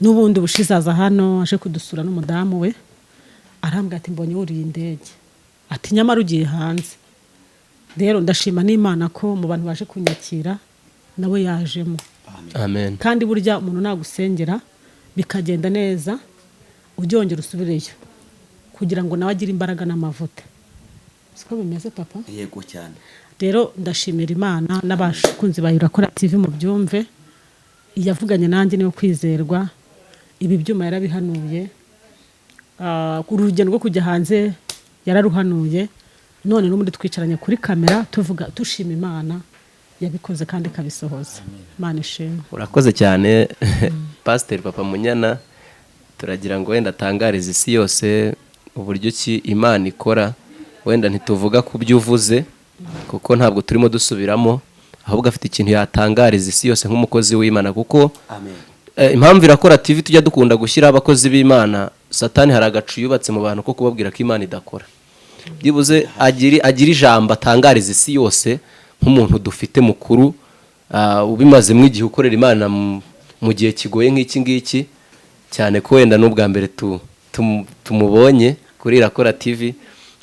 Nubundi bushizaza hano aje kudusura n'umudamu we arambwa ati mbonye uri indege ati nyamara ugiye hanze. Rero ndashima n'Imana ko mu bantu baje kunyakira nawe yajemo. Amen. Kandi burya umuntu nagusengera bikagenda neza ubyongera usubireyo kugira ngo nawe agire imbaraga n'amavuta. Siko bimeze papa? Yego cyane. Rero ndashimira Imana n'abashukunzi bayirakora TV mu byumve iyavuganye nanjye niyo kwizerwa ibi byuma yarabihanuye ku rugendo rwo kujya hanze yararuhanuye none n'umundi twicaranye kuri kamera tuvuga tushima Imana yabikoze kandi kabisohoza. Imana ishimwe. Urakoze cyane Pastor Papa Munyana turagira ngo wenda atangarize isi yose uburyo ki Imana ikora. Wenda ntituvuga ku byo uvuze kuko ntabwo turimo dusubiramo, ahubwo afite ikintu yatangariza isi yose nk'umukozi w'Imana, kuko impamvu irakora TV tujya dukunda gushyira abakozi b'Imana, Satani hari agacu yubatse mu bantu ko kubabwira ko Imana idakora. Byibuze agira ijambo atangariza isi yose nk'umuntu dufite mukuru, ubimaze mu igihe ukorera Imana mu gihe kigoye nk'iki ngiki, cyane ko wenda n'ubwa mbere tumubonye kuri Irakora TV.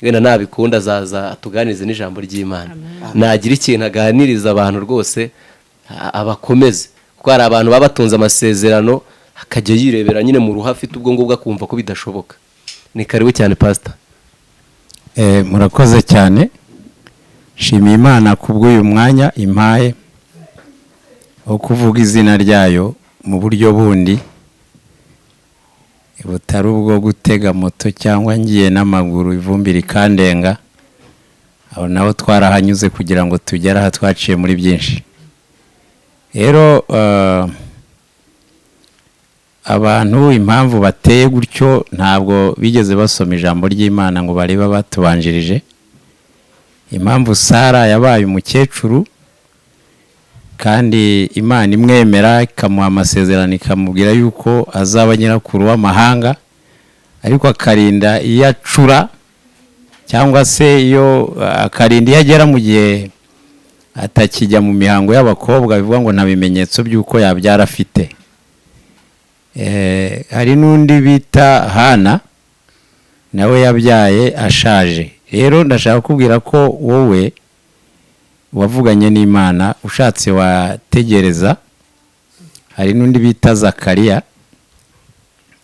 Wenda nabikunda azaza atuganirize n'ijambo ry'Imana, nagira ikintu aganiriza abantu rwose abakomeze, kuko hari abantu baba batunze amasezerano akajya yirebera nyine mu ruha afite ubwo ngubwo akumva ko bidashoboka. Ni karibu cyane Pastor. Murakoze cyane, shimiye Imana kubw'uyu mwanya impaye wo kuvuga izina ryayo mu buryo bundi butari ubwo gutega moto cyangwa ngiye n'amaguru ivumbi rikandenga. Aho naho twarahanyuze kugira ngo tugere aha, twaciye muri byinshi. Rero abantu impamvu bateye gutyo ntabwo bigeze basoma ijambo ry'Imana ngo barebe batubanjirije. Impamvu Sara yabaye umukecuru kandi Imana imwemera ikamuha amasezerano ikamubwira yuko azaba nyirakuru w'amahanga, ariko akarinda iyo acura cyangwa se iyo akarinda iyo agera mu gihe atakijya mu mihango y'abakobwa, bivuga ngo nta bimenyetso by'uko yabyara afite. Hari n'undi bita Hana nawe yabyaye ashaje. Rero ndashaka kubwira ko wowe wavuganye n'Imana ushatse wategereza. Hari n'undi bita Zakariya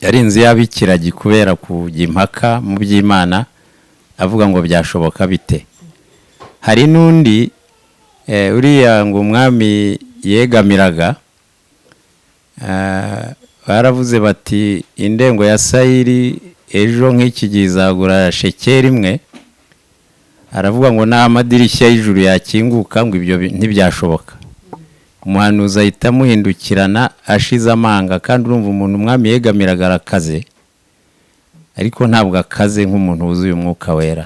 yarinze yabikiragi kubera kujya impaka mu by'Imana avuga ngo byashoboka bite. Hari n'undi uriya ngo umwami yegamiraga, baravuze bati indengo ya sayiri ejo nk'iki gihe izagura shekeri imwe. Aravuga ngo nta madirishya y'ijuru yakinguka, ngo ibyo ntibyashoboka. Umuhanuzi ahita amuhindukirana ashize amanga, kandi urumva umuntu umwami yegamiraga arakaze, ariko ntabwo akaze nk'umuntu wuzuye umwuka wera.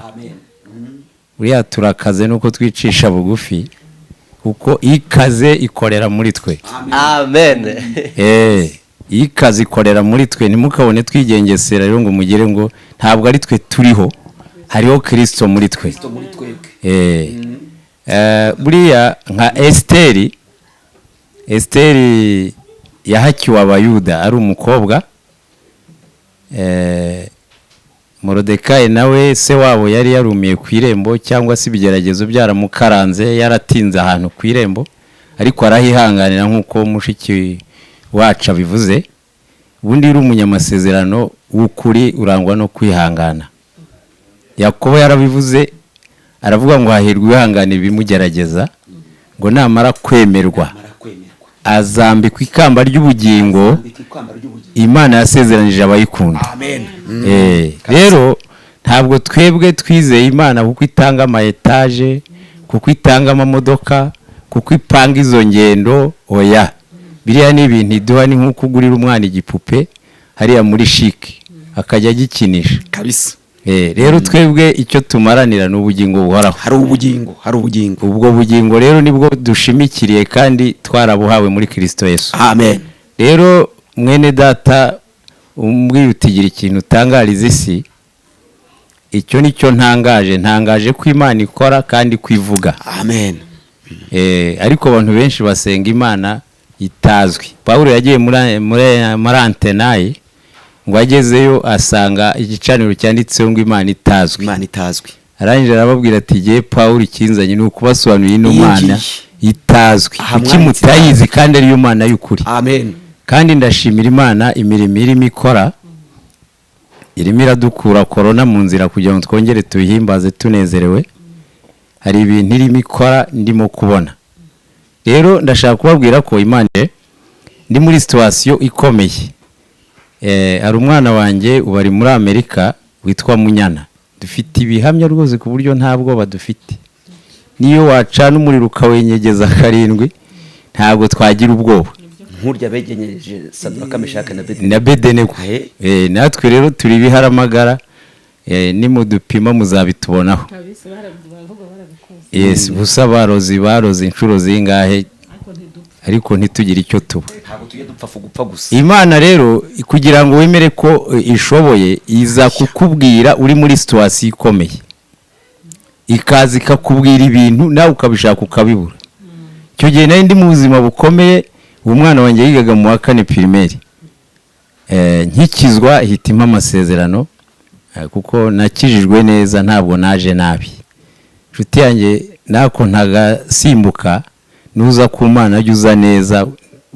Uriya turakaze nuko twicisha bugufi, kuko ikaze ikorera muri twe. Amen. Ikaze ikorera muri twe, ntimukabone twigengesera rero ngo mugire ngo ntabwo ari twe turiho, hariho Kristo muri twe. Buriya nka Esteri yahakiwe Abayuda ari umukobwa. Morodekayi nawe se wabo yari yarumiye ku irembo, cyangwa se ibigeragezo byaramukaranze, yaratinze ahantu ku irembo, ariko arahihanganira nk'uko mushiki wacu abivuze. Ubundi uri umunyamasezerano w'ukuri urangwa no kwihangana. Yakobo yarabivuze, aravuga ngo hahirwa uwihanganira ibimugerageza, ngo namara kwemerwa azambikwa ikamba ry'ubugingo Imana yasezeranije abayikunda. Rero ntabwo twebwe twizeye Imana kuko itanga ama etaje, kuko itanga amamodoka, kuko ipanga izo ngendo. Oya, biriya ni ibintu iduha, ni nk'uko ugurira umwana igipupe hariya muri shike akajya agikinisha kabisa. Rero twebwe icyo tumaranira ni ubugingo buhoraho. Hari ubugingo. Ubwo bugingo rero nibwo dushimikiriye kandi twarabuhawe muri Kristo Yesu. Amen. Rero mwene data umbwiye utigira ikintu utangariza isi, icyo nicyo ntangaje ko Imana ikora kandi kwivuga. Amen. Ariko abantu benshi basenga Imana itazwi. Paulo yagiye muri Antenayi, ngo agezeyo asanga igicaniro cyanditseho ngo Imana itazwi. Arangije arababwira ati giye Paulo ikinzanye ni ukubasobanurira ino Mana itazwi, kuki mutayizi kandi ari yo Mana y'ukuri. Amen. Kandi ndashimira Imana imirimo irimo ikora, irimo iradukura korona mu nzira kugira ngo twongere tuyihimbaze tunezerewe. Hari ibintu irimo ikora ndimo kubona. Rero ndashaka kubabwira ko Imana ndi muri situation ikomeye. Hari umwana wanjye ubari muri Amerika witwa Munyana. Dufite ibihamya rwose ku buryo ntabwo badufite. Niyo wacana umuriro ukawenyegeza karindwi ntabwo twagira ubwoba. nk'urya begenyeje Sadraka Meshaki na Bedenego. Natwe rero turi biharamagara, nimudupima muzabitubonaho. Yes, gusa barozi inshuro zingahe ariko ntitugire icyo tuba. ntabwo tujye dupfa gupfa gusa. Imana rero kugira ngo wemere ko ishoboye iza kukubwira uri muri situation ikomeye, ikaza ikakubwira ibintu nawe ukabishaka ukabibura. Cyo gihe nari ndi mu buzima bukomeye, umwana wanjye yigaga mu wa 4 primaire, nkikizwa hitima amasezerano, kuko nakijijwe neza ntabwo naje nabi. Nshuti yanjye nako ntagasimbuka, nuza ku Mana ajya neza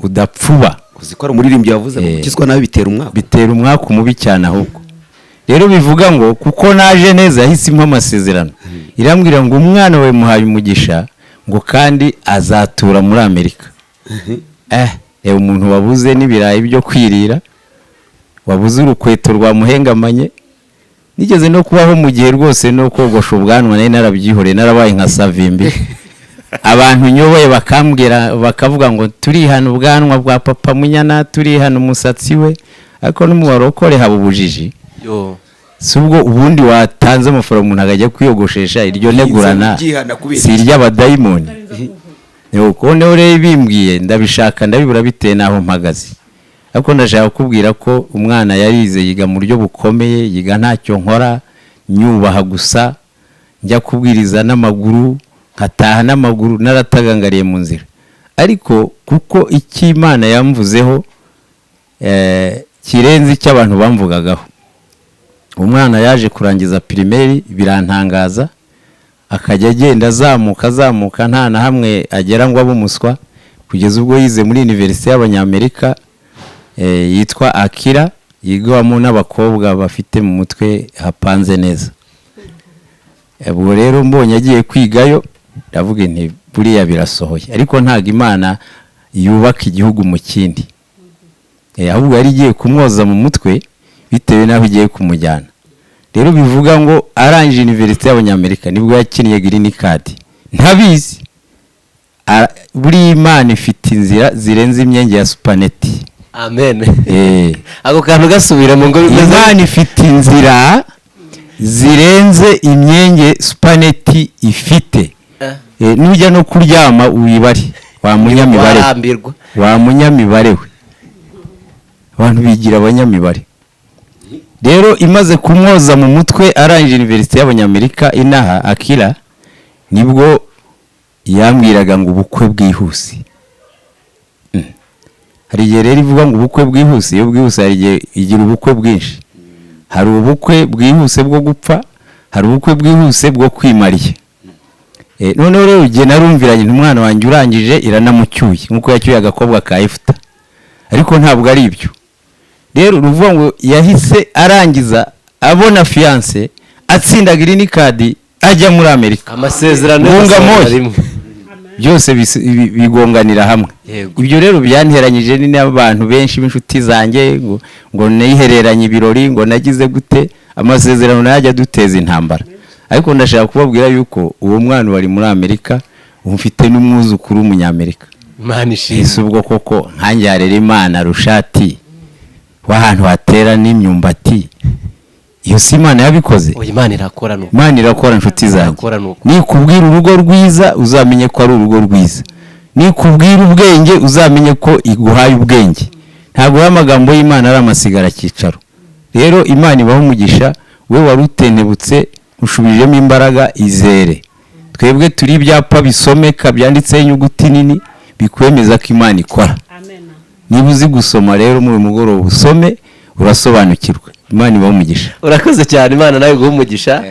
udapfuba. Uzi ko ari umuririmbyi yavuze ngo gukizwa nabi bitera umwaka umubi cyane ahubwo. Rero bivuga ngo kuko naje neza yahise impa amasezerano, irambwira ngo umwana we muhaye umugisha ngo kandi azatura muri Amerika. Umuntu wabuze n'ibirayi byo kwirira, wabuze urukweto rwa muhengamanye, nigeze no kubaho mu gihe rwose no kogosha ubwanwa nari narabyihore, narabaye nka Savimbi. Abantu nyoboye bakambwira bakavuga ngo turi hano ubwanwa bwa papa Munyana, turi hano umusatsi we, ariko n'umubarokore haba ubujiji. Subwo ubundi watanze amafaranga umuntu akajya kwiyogoshesha iryo negurana si iry'abadayimoni. Nuko none bimbwiye ndabishaka ndabibura bitewe naho mpagaze. Ariko ndashaka kubwira ko umwana yarize yiga mu buryo bukomeye, yiga ntacyo nkora, nyubaha gusa, njya kubwiriza n'amaguru, nkataha n'amaguru, naratagangariye mu nzira. Ariko kuko iki Imana yamvuzeho kirenze icyo abantu bamvugagaho. Umwana yaje kurangiza primaire birantangaza, akajya agenda azamuka nta na hamwe agera ngo abumuswa, kugeza ubwo yize muri University y'Abanyamerika yitwa Akira, yigwamo n'abakobwa bafite mu mutwe hapanze neza. Ubwo rero mbonye agiye kwigayo ndavuga nti buriya birasohoye, ariko ntago Imana yubaka igihugu mu kindi. Ahubwo yari igiye kumwoza mu mutwe bitewe naho igiye kumujyana. Rero bivuga ngo arangije University y'Abanyamerika nibwo yakiniye green card. Ntabizi buri Imana ifite inzira zirenze imyenge ya supaneti. Amen. Ako kantu gasubira mu ngo bimeze. Imana ifite inzira zirenze imyenge supaneti ifite. Nujya no kuryama uyibare wa munyamibare we. Abantu bigira abanyamibare. Rero imaze kumwoza mu mutwe arangije University y'Abanyamerika inaha Akira, nibwo yambwiraga ngo ubukwe bwihuse. Hari igihe rero ivuga ngo ubukwe bwihuse, iyo bwihuse hari igihe igira ubukwe bwinshi. Hari ubukwe bwihuse bwo gupfa, hari ubukwe bwihuse bwo kwimariye. None rero igihe narumviranye n'umwana wanjye urangije iranamucyuye nkuko yacyuye agakobwa ka Efuta, ariko ntabwo ari ibyo. Rero ruvuga ngo yahise arangiza abona fiance, atsinda green card, ajya muri Amerika. Amasezerano rimwe byose bigonganira hamwe. Ibyo rero byanteranyije n'abantu benshi b'inshuti zanjye ngo nihereranye ibirori, ngo nagize gute, amasezerano najya duteza intambara. Ariko ndashaka kubabwira yuko uwo mwana wari muri Amerika umfite n'umwuzukuru w'umunyamerika. Imana ishimwe. Ubwo koko nkanjye harera Imana rushati w'ahantu hatera n'imyumbati. Iyo si Imana yabikoze. Imana irakora nuko. Imana irakora inshuti zanjye. Nikubwira urugo rwiza uzamenye ko ari urugo rwiza. Nikubwira ubwenge uzamenye ko iguhaye ubwenge. Ntabwo y'amagambo y'Imana ari amasigara cyicaro. Rero Imana ibaho umugisha, we warutenebutse ushubijemo imbaraga izere. Twebwe turi ibyapa bisomeka byanditseho inyuguti nini bikwemeza ko Imana ikora. Amen. Niba uzi gusoma rero muri mugoroba usome urasobanukirwa. Imana ibaho umugisha. Urakoze cyane, Imana nawe guha umugisha.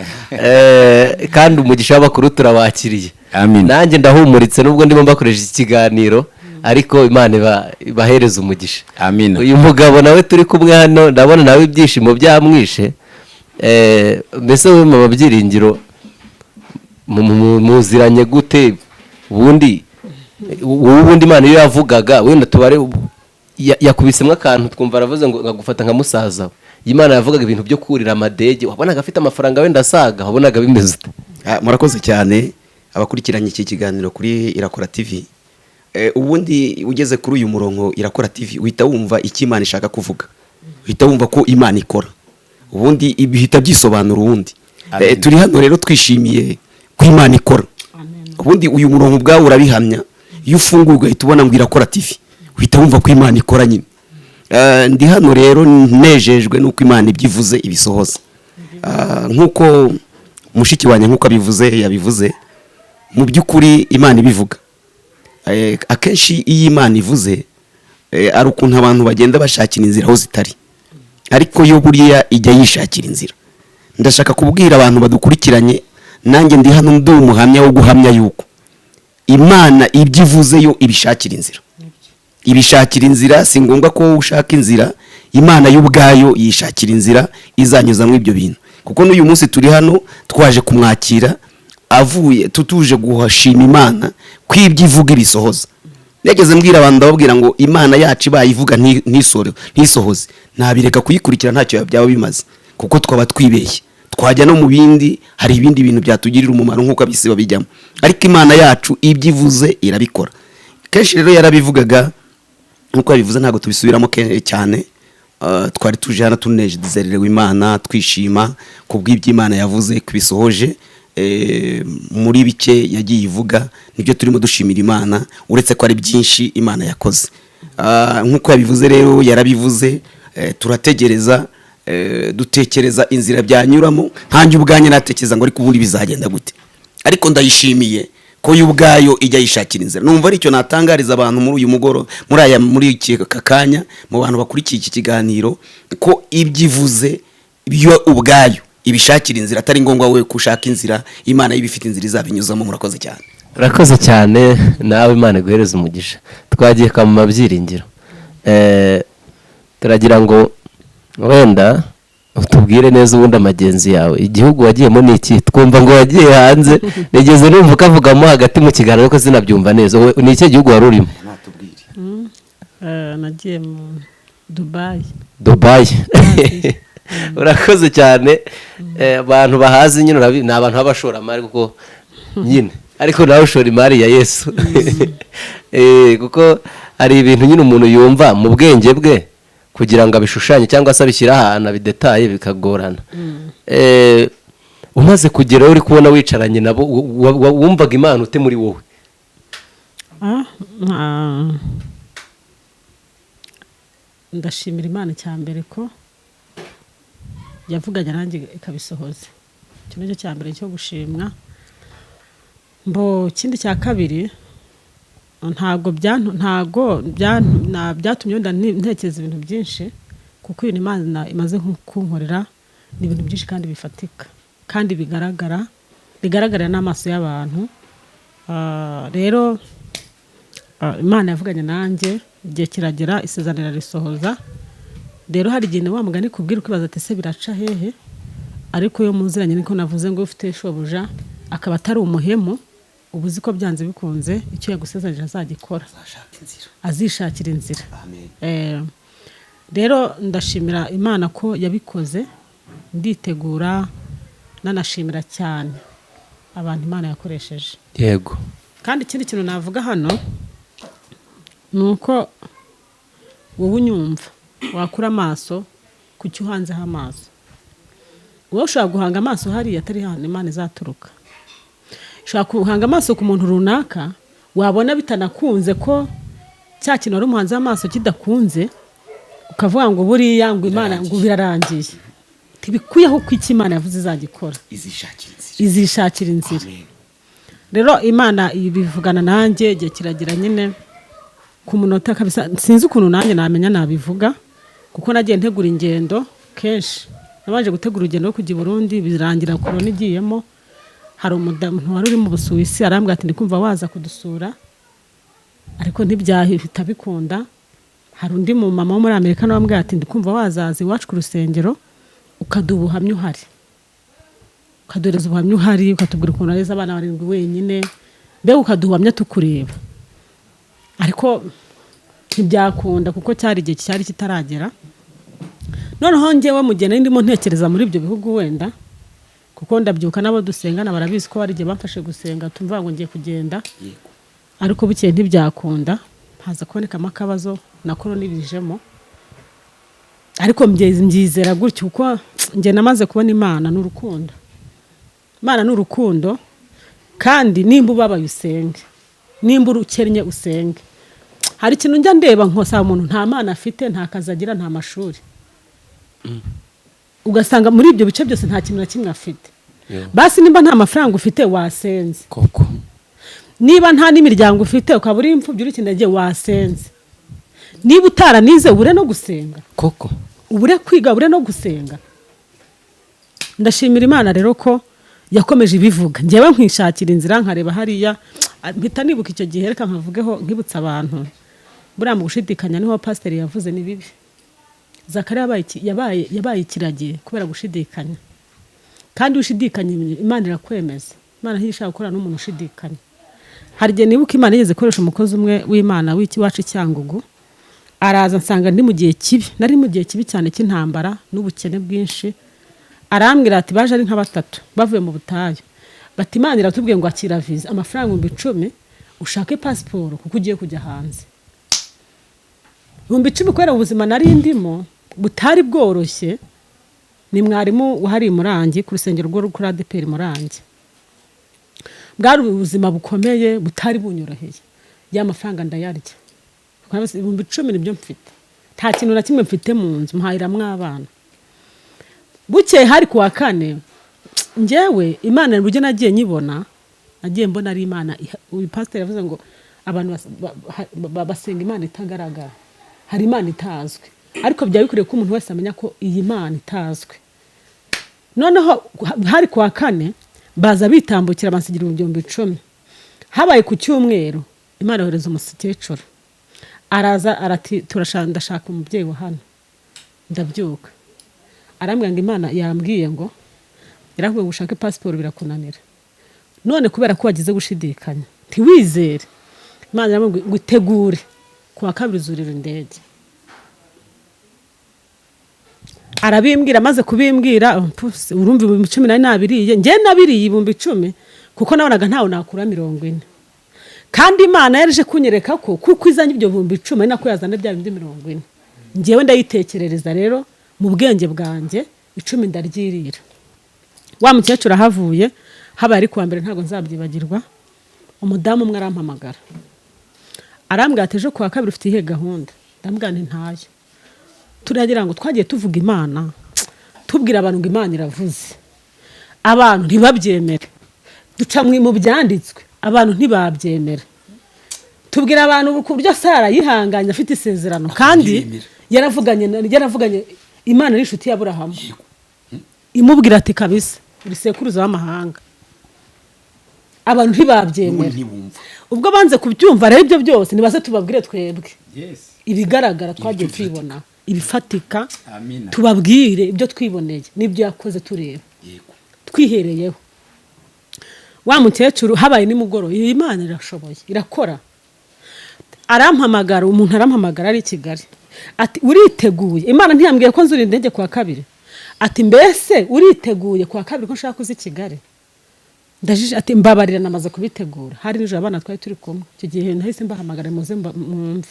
Kandi umugisha w'abakuru turawakiriye. Amen. Nanjye ndahumuritse nubwo ndimo mbakoresha iki kiganiro, ariko Imana ibahereza umugisha. Amen. Uyu mugabo nawe turi kumwe hano ndabona nawe ibyishimo byamwishe. Mbese we mu Byiringiro muziranye gute? Ubundi Imana iyo yavugaga wenda tubare yakubisemo akantu twumva aravuze ngo ngagufata nka musaza. Imana yavugaga ibintu byo kurira amadege, wabonaga afite amafaranga wenda asaga, wabonaga bimeze. Murakoze cyane abakurikiranye iki kiganiro kuri Irakora TV. ubundi ugeze kuri uyu murongo irakora TV uhita wumva icyo Imana ishaka kuvuga, uhita wumva ko Imana ikora, ubundi ibihita byisobanura ubundi. Turi hano rero twishimiye ko Imana ikora. Ubundi uyu murongo ubwawe urabihamya, iyo ufunguye uhita ubona ngo irakora TV, uhita wumva ko Imana ikora nyine. Ndi hano rero nejejwe nuko Imana ibyivuze ibisohoza. Nkuko mushiki wanjye nkuko yabivuze, mu by'ukuri Imana ibivuga. Akenshi iyo Imana ivuze ari ukuntu abantu bagenda bashakira inzira aho zitari, ariko yo buriya ijya yishakira inzira. Ndashaka kubwira abantu badukurikiranye, nanjye ndi hano ndi umuhamya wo guhamya yuko Imana ibyivuze yo ibishakira inzira. Ibishakira inzira, si ngombwa ko ushaka inzira, Imana yo ubwayo yishakira inzira izanyuzamo ibyo bintu. Kuko n'uyu munsi turi hano twaje kumwakira avuye, tutuje guhashima Imana kwibyivuga ibisohoza. Nageze mbwira abantu ndababwira ngo Imana yacu bayivuga ntisohoze, ntabireka kuyikurikira ntacyo byaba bimaze, kuko twaba twibeshye. Twajya no mu bindi, hari ibindi bintu byatugirira umumaro nkuko abisi babijyamo, ariko Imana yacu ibyivuze irabikora. Kenshi rero yarabivugaga nkuko yabivuze, ntago tubisubiramo cyane. Twari tuje hano tunezerewe Imana, twishima kubw'ibyo Imana yavuze kubisohoje. Muri bike yagiye ivuga nibyo turimo dushimira Imana, uretse ko ari byinshi Imana yakoze. Nkuko yabivuze rero yarabivuze, turategereza, dutekereza inzira byanyuramo. Ntanjye ubwanye natekereza ngo ariko ubundi bizagenda gute, ariko ndayishimiye ko y'ubwayo ijya yishakira inzira. Numva aricyo natangariza abantu muri uyu mugoro, muri iki kakanya, mu bantu bakurikiye iki kiganiro, ko ibyivuze byo ubwayo ibishakira inzira, atari ngombwa we kushaka inzira. Imana y'ibifite inzira izabinyuzamo. Murakoze cyane. urakoze cyane, nawe Imana iguhereze umugisha. Twagiye mu mabyiringiro, turagira ngo wenda utubwire neza ubundi amagenzi yawe, igihugu wagiyemo ni iki? Twumva ngo wagiye hanze, nigeze numva ukavugamo hagati mu kiganiro ko sinabyumva neza. Ni iki gihugu wari urimo? Nagiye mu Dubai. Urakoze cyane. Abantu bahazi nyine ni abantu b'abashoramari, kuko nyine ariko nawe ushora imari ya Yesu. Kuko hari ibintu nyine umuntu yumva mu bwenge bwe kugira ngo abishushanye cyangwa se abishyira ahantu abidetaye bikagorana. Umaze kugeraho uri kubona wicaranye nabo, wumvaga Imana ute muri wowe? Ndashimira Imana cyambere ko yavuganye nanjye ikabisohoza. Icyo nicyo cyambere cyo gushimwa. Kindi cya kabiri, ntago byatumye ntekereza ibintu byinshi, kuko ibintu Imana imaze kunkorera ni ibintu byinshi kandi bifatika kandi bigaragarira n'amaso y'abantu. Rero Imana yavuganye nanjye, igihe kiragera, isezerano risohoza. Rero hari igihe wa mugani kubwira ukibaza ati se biraca hehe, ariko yo muziranye niko navuze ngo ufite shobuja akaba atari umuhemu, ubuzi ko byanze bikunze icyo yagusezeranyije azagikora, azishakira inzira. Rero ndashimira Imana ko yabikoze, nditegura, nanashimira cyane abantu Imana yakoresheje. Yego. Kandi ikindi kintu navuga hano nuko wowe unyumva wakura amaso ku cyo uhanzeho amaso. Wowe ushobora guhanga amaso hariya atari hano Imana izaturuka. Ushobora guhanga amaso ku muntu runaka, wabona bitanakunze ko cya kintu wari umuhanzeho amaso kidakunze, ukavuga ngo buriya ngo Imana ngo birarangiye. Ntibikuyeho ko icyo Imana yavuze izagikora, izishakira inzira. Rero Imana ibivugana nanjye, igihe kiragira nyine ku munota kabisa. Sinzi ukuntu nanjye namenya nabivuga, kuko nagiye ntegura ingendo kenshi. Nabanje gutegura urugendo rwo kujya i Burundi, birangira korona igiyemo. Hari umudamu wari uri mu Busuwisi arambwira ati ndikumva waza kudusura, ariko ntibyahita bikunda. Hari undi mu mama wo muri Amerika nawe ambwira ati ndikumva wazaza iwacu ku rusengero ukaduha ubuhamya uhari, ukaduhereza ubuhamya uhari, ukatubwira ukuntu areza abana barindwi wenyine, mbega ukaduha ubuhamya tukureba. Ariko ntibyakunda kuko cyari igihe cyari kitaragera. Noneho njyewe mu gihe ndimo ntekereza muri ibyo bihugu wenda, kuko ndabyuka nabo dusengana barabizi ko hari igihe bamfashe gusenga, tumva ngo ngiye kugenda. ariko bukeye ntibyakunda haza kubonekamo akabazo na korona bijemo, ariko mbyizera gutyo kuko njye namaze kubona Imana n'urukundo. Imana n'urukundo, kandi nimba ubabaye usenge, nimba urukennye usenge. Hari ikintu njya ndeba nkosaba umuntu nta Mana afite, nta kazi agira, nta mashuri, ugasanga muri ibyo bice byose nta kintu na kimwe afite. Basi nimba nta mafaranga ufite wasenze koko, niba nta n'imiryango ufite ukaba uri imfubyi uri kinege wasenze, niba utaranize ubure no gusenga koko, ubure kwiga ubure no gusenga. Ndashimira Imana rero ko yakomeje ibivuga, njyewe nkwishakira inzira nkareba hariya, mpita nibuka icyo gihe reka nkavugeho nkibutsa abantu buriya mu gushidikanya niho pasiteri yavuze ni bibi. Zakariya yabaye ikiragi kubera gushidikanya, kandi ushidikanya Imana irakwemeza. Imana ntishaka gukora n'umuntu ushidikanya. Hari igihe nibuka Imana yigeze gukoresha umukozi umwe w'Imana w'iwacu Cyangugu, araza nsanga ndi mu gihe kibi, nari mu gihe kibi cyane cy'intambara n'ubukene bwinshi. Arambwira ati baje ari nka 3 bavuye mu butayu, bati Imana iratubwiye ngo akira visa amafaranga 10,000 ushake passport kuko ugiye kujya hanze. 10,000 kwera ubuzima nari ndimo butari bworoshye. Ni mwarimu wahari Murangi ku rusengero rwo kuri ADPR Murangi, bwari ubuzima bukomeye butari bunyoroheye. Ya mafaranga ndayarya, 10,000 nibyo mfite, nta kintu na kimwe mfite mu nzu, mpahiramwe abana. Bukeye hari kuwa 4 njyewe Imana buryo nagiye nyibona, nagiye mbona ari Imana. Uyu pastor yavuze ngo abantu basenga Imana itagaragara, hari Imana itazwe, ariko byari bikwiriye ko umuntu wese amenya ko iyi Imana itazwe. Noneho hari kuwa 4 baza bitambukira bansigira 10,000. Habaye ku cyumweru Imana yohereza umusikecuru, araza arati ndashaka umubyeyi wa hano. Ndabyuka, arambwira ngo Imana yambwiye ngo irakubwiye ngo ushake passport birakunanira, none kubera ko wagize gushidikanya ntiwizere. Imana iramubwiye ngo itegure kuwa 2 uzurira indege. Arabimbwira, maze kubimbwira urumva 10,000 nabiriye, njye nabiriye 10,000 kuko nabonaga ntawe nakura 40. Kandi Imana yarije kunyereka ko kuko izanye ibyo 10,000 nako yazana bya 40. Njyewe ndayitekerereza rero mu bwenge bwanjye 10 ndaryirira. Wa mukecuru ahavuye habaye ari kuwa mbere ntago nzabyibagirwa. Umudamu umwe arampamagara, arambwira ati ejo kuwa 2 ufite ihe gahunda? Ndambwira nti ntayo. Turagira ngo twagiye tuvuga Imana, tubwira abantu ngo Imana iravuze, abantu ntibabyemere. Duca mu byanditswe, abantu ntibabyemera. Tubwira abantu ku buryo Sara yihanganye afite isezerano, kandi yaravuganye Imana ari inshuti ya Aburahamu, imubwira ati kabisa uri sekuruza w'amahanga. Abantu ntibabyemera. Ubwo banze kubyumva rero ibyo byose nibaze tubabwire twebwe ibigaragara twagiye twibona, ibifatika, tubabwire ibyo twiboneye n'ibyo yakoze tureba twihereyeho. Wa mukecuru habaye nimugoro, Imana irashoboye irakora. Arampamagara, umuntu arampamagara ari i Kigali, ati uriteguye? Imana ntiyambwiye ko nzuri indege kuwa 2. Ati mbese uriteguye kuwa 2 ko nshaka kuza i Kigali? Ndajije ati mbabarira namaze kubitegura. Hari nijoro abana twari turi kumwe, icyo gihe nahise mbahamagara muze mwumve.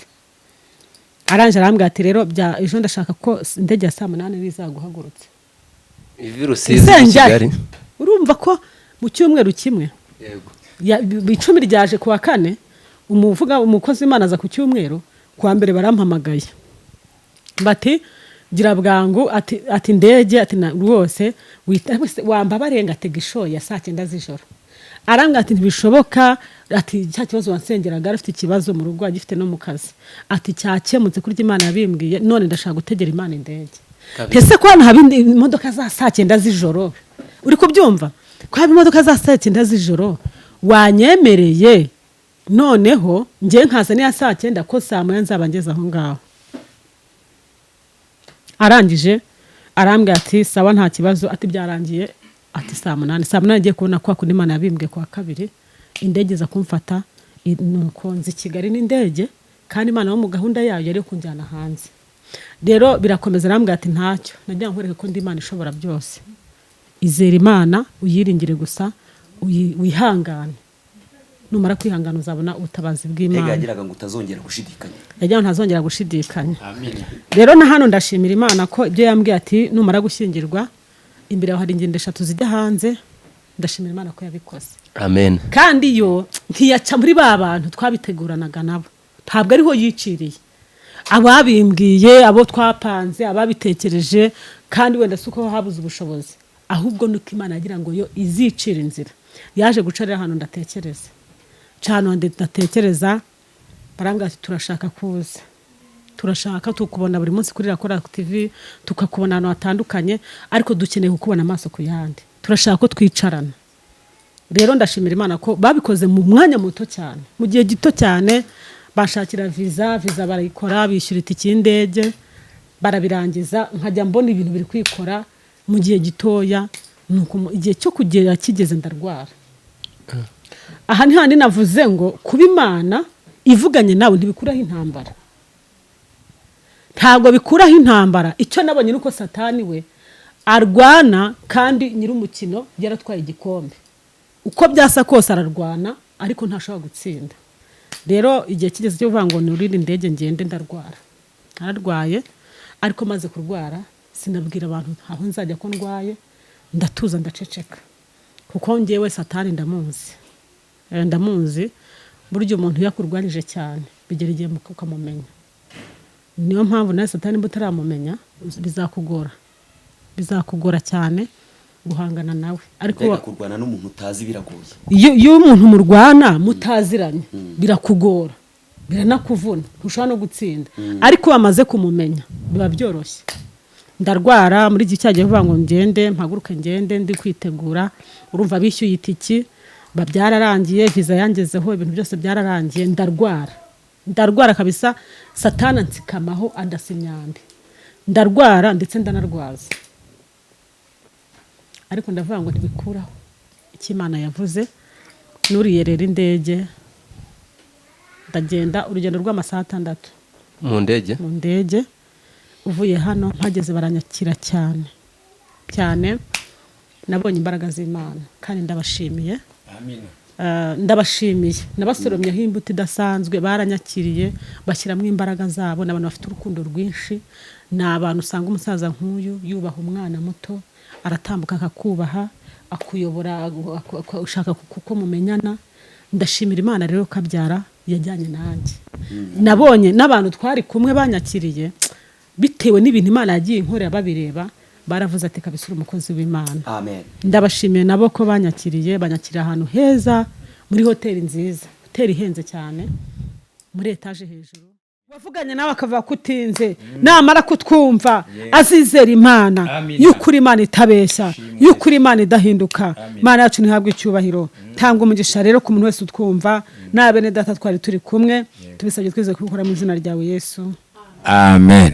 Aranje arambwira ati rero bya ejo ndashaka ko indege ya 8 bizaguhagurutse. Virusi i Kigali. Urumva ko mu cyumweru kimwe yego 10 ryaje kuwa 4, umukozi Imana aza ku cyumweru, kuwa mbere barampamagaye bati gira bwangu, ati ndege, ati rwose wamba barenga tega ishoye ya 9 z'ijoro. Arambwira ati ntibishoboka, ati cya kibazo wansengeraga afite ikibazo mu rugo agifite no mu kazi, ati cyakemutse kurya Imana yabimbwiye, none ndashaka gutegera Imana indege. Ese ko hano habindi imodoka za 9 z'ijoro, uri kubyumva ko haba imodoka za 9 z'ijoro, wanyemereye noneho ngiye nkaza niya 9 ko 9 nzaba ngeze aho ngaho. Arangije arambwira ati sawa nta kibazo, ati byarangiye, ati 8 ngiye kubona kwa kundi Imana yabimbwiye kwa 2 indege za kumfata nuko nzi Kigali n'indege, kandi Imana wo mu gahunda yayo yari kunjyana hanze. Rero birakomeza, arambwira ati ntacyo, najya nkwereka ko ndi Imana ishobora byose. Izera Imana, uyiringire gusa, wihangane. numara kwihangana uzabona ubutabazi bw'Imana. yagiraga ngo utazongera gushidikanya. Yagira ngo ntazongera gushidikanya. Amen. Rero na hano ndashimira Imana ko ibyo yambwiye ati numara gushyingirwa imbere hari ingendo 3 zijya hanze, ndashimira Imana ko yabikoze. Amen. Kandi yo ntiyaca muri ba bantu twabiteguranaga nabo, ntabwo ariho yiciriye, ababimbwiye, abo twapanze, ababitekereje, kandi wenda suko habuze ubushobozi, ahubwo nuko Imana yagira ngo yo izicira inzira. Yaje gucarira hano ndatekereza cyane, ndatekereza baranga ati turashaka kuza, turashaka tukubona buri munsi kuri Rakora TV, tukakubona ahantu hatandukanye, ariko dukeneye kukubona amaso ku yandi, turashaka ko twicarana. Rero ndashimira Imana ko babikoze mu mwanya muto cyane, mu gihe gito cyane. Bashakira visa barayikora, bishyura itike y'indege, barabirangiza, nkajya mbona ibintu biri kwikora mu gihe gitoya, nuko igihe cyo kugera kigeze ndarwara. Aha ni handi navuze ngo kuba Imana ivuganye nawe ntibikuraho intambara, ntabwo bikuraho intambara. Icyo nabonye nuko Satani we arwana, kandi nyir'umukino yaratwaye igikombe, uko byasa kose ararwana, ariko ntashobora gutsinda. Rero igihe kigeze cyo kuvuga ngo nurinde indege ngende, ndarwara, nararwaye, ariko maze kurwara sinabwira abantu aho nzajya ko ndwaye, ndatuza ndaceceka, kuko ngewe Satani ndamuzi, buryo umuntu yakurwanije cyane bigera igihe ukamumenya. Niyo mpamvu nawe Satani mutaramumenya bizakugora cyane guhangana nawe. Ariko kurwana n'umuntu utazi biragoye. Iyo umuntu murwana mutaziranye birakugora, biranakuvuna, ntushobora no gutsinda. Ariko bamaze kumumenya biba byoroshye. Ndarwara muri iki cyagiye kuvuga ngo ngende, mpaguruke ngende, ndi kwitegura, urumva bishyuye itiki, babyararangiye, visa yangezeho, ibintu byose byararangiye, ndarwara kabisa. Satana nsikamaho andasimyambi, ndarwara ndetse ndanarwaza, ariko ndavuga ngo ntibikuraho icyo Imana yavuze. Nuriye rero indege, ndagenda urugendo rw'amasaha 6 mu ndege. Uvuye hano mpageze baranyakira cyane, nabonye imbaraga z'Imana kandi ndabashimiye. Amina. Ndabashimiye, nabasoromyeho imbuto idasanzwe, baranyakiriye bashyiramo imbaraga zabo. N'abantu bafite urukundo rwinshi, n'abantu usanga umusaza nk'uyu yubaha umwana muto, aratambuka akakubaha, akuyobora, ushaka kuko mumenyana. Ndashimira Imana rero kabyara yajyanye nanjye. Nabonye n'abantu twari kumwe banyakiriye, bitewe n'ibintu Imana yagiye inkorera babireba, baravuze ati kabisa umukozi w'Imana. Amen. Ndabashimiye nabo ko banyakiriye ahantu heza, muri hoteli nziza, hoteli ihenze cyane, muri etaje hejuru. Wavuganye nawe akavuga kutinze, namara kutwumva azizera Imana, y'ukuri Imana itabeshya, y'ukuri Imana idahinduka. Imana yacu ntihabwe icyubahiro. Tanga umugisha rero ku muntu wese utwumva, n'abene data twari turi kumwe, tubisabye twize kubikora mu izina ryawe Yesu. Amen.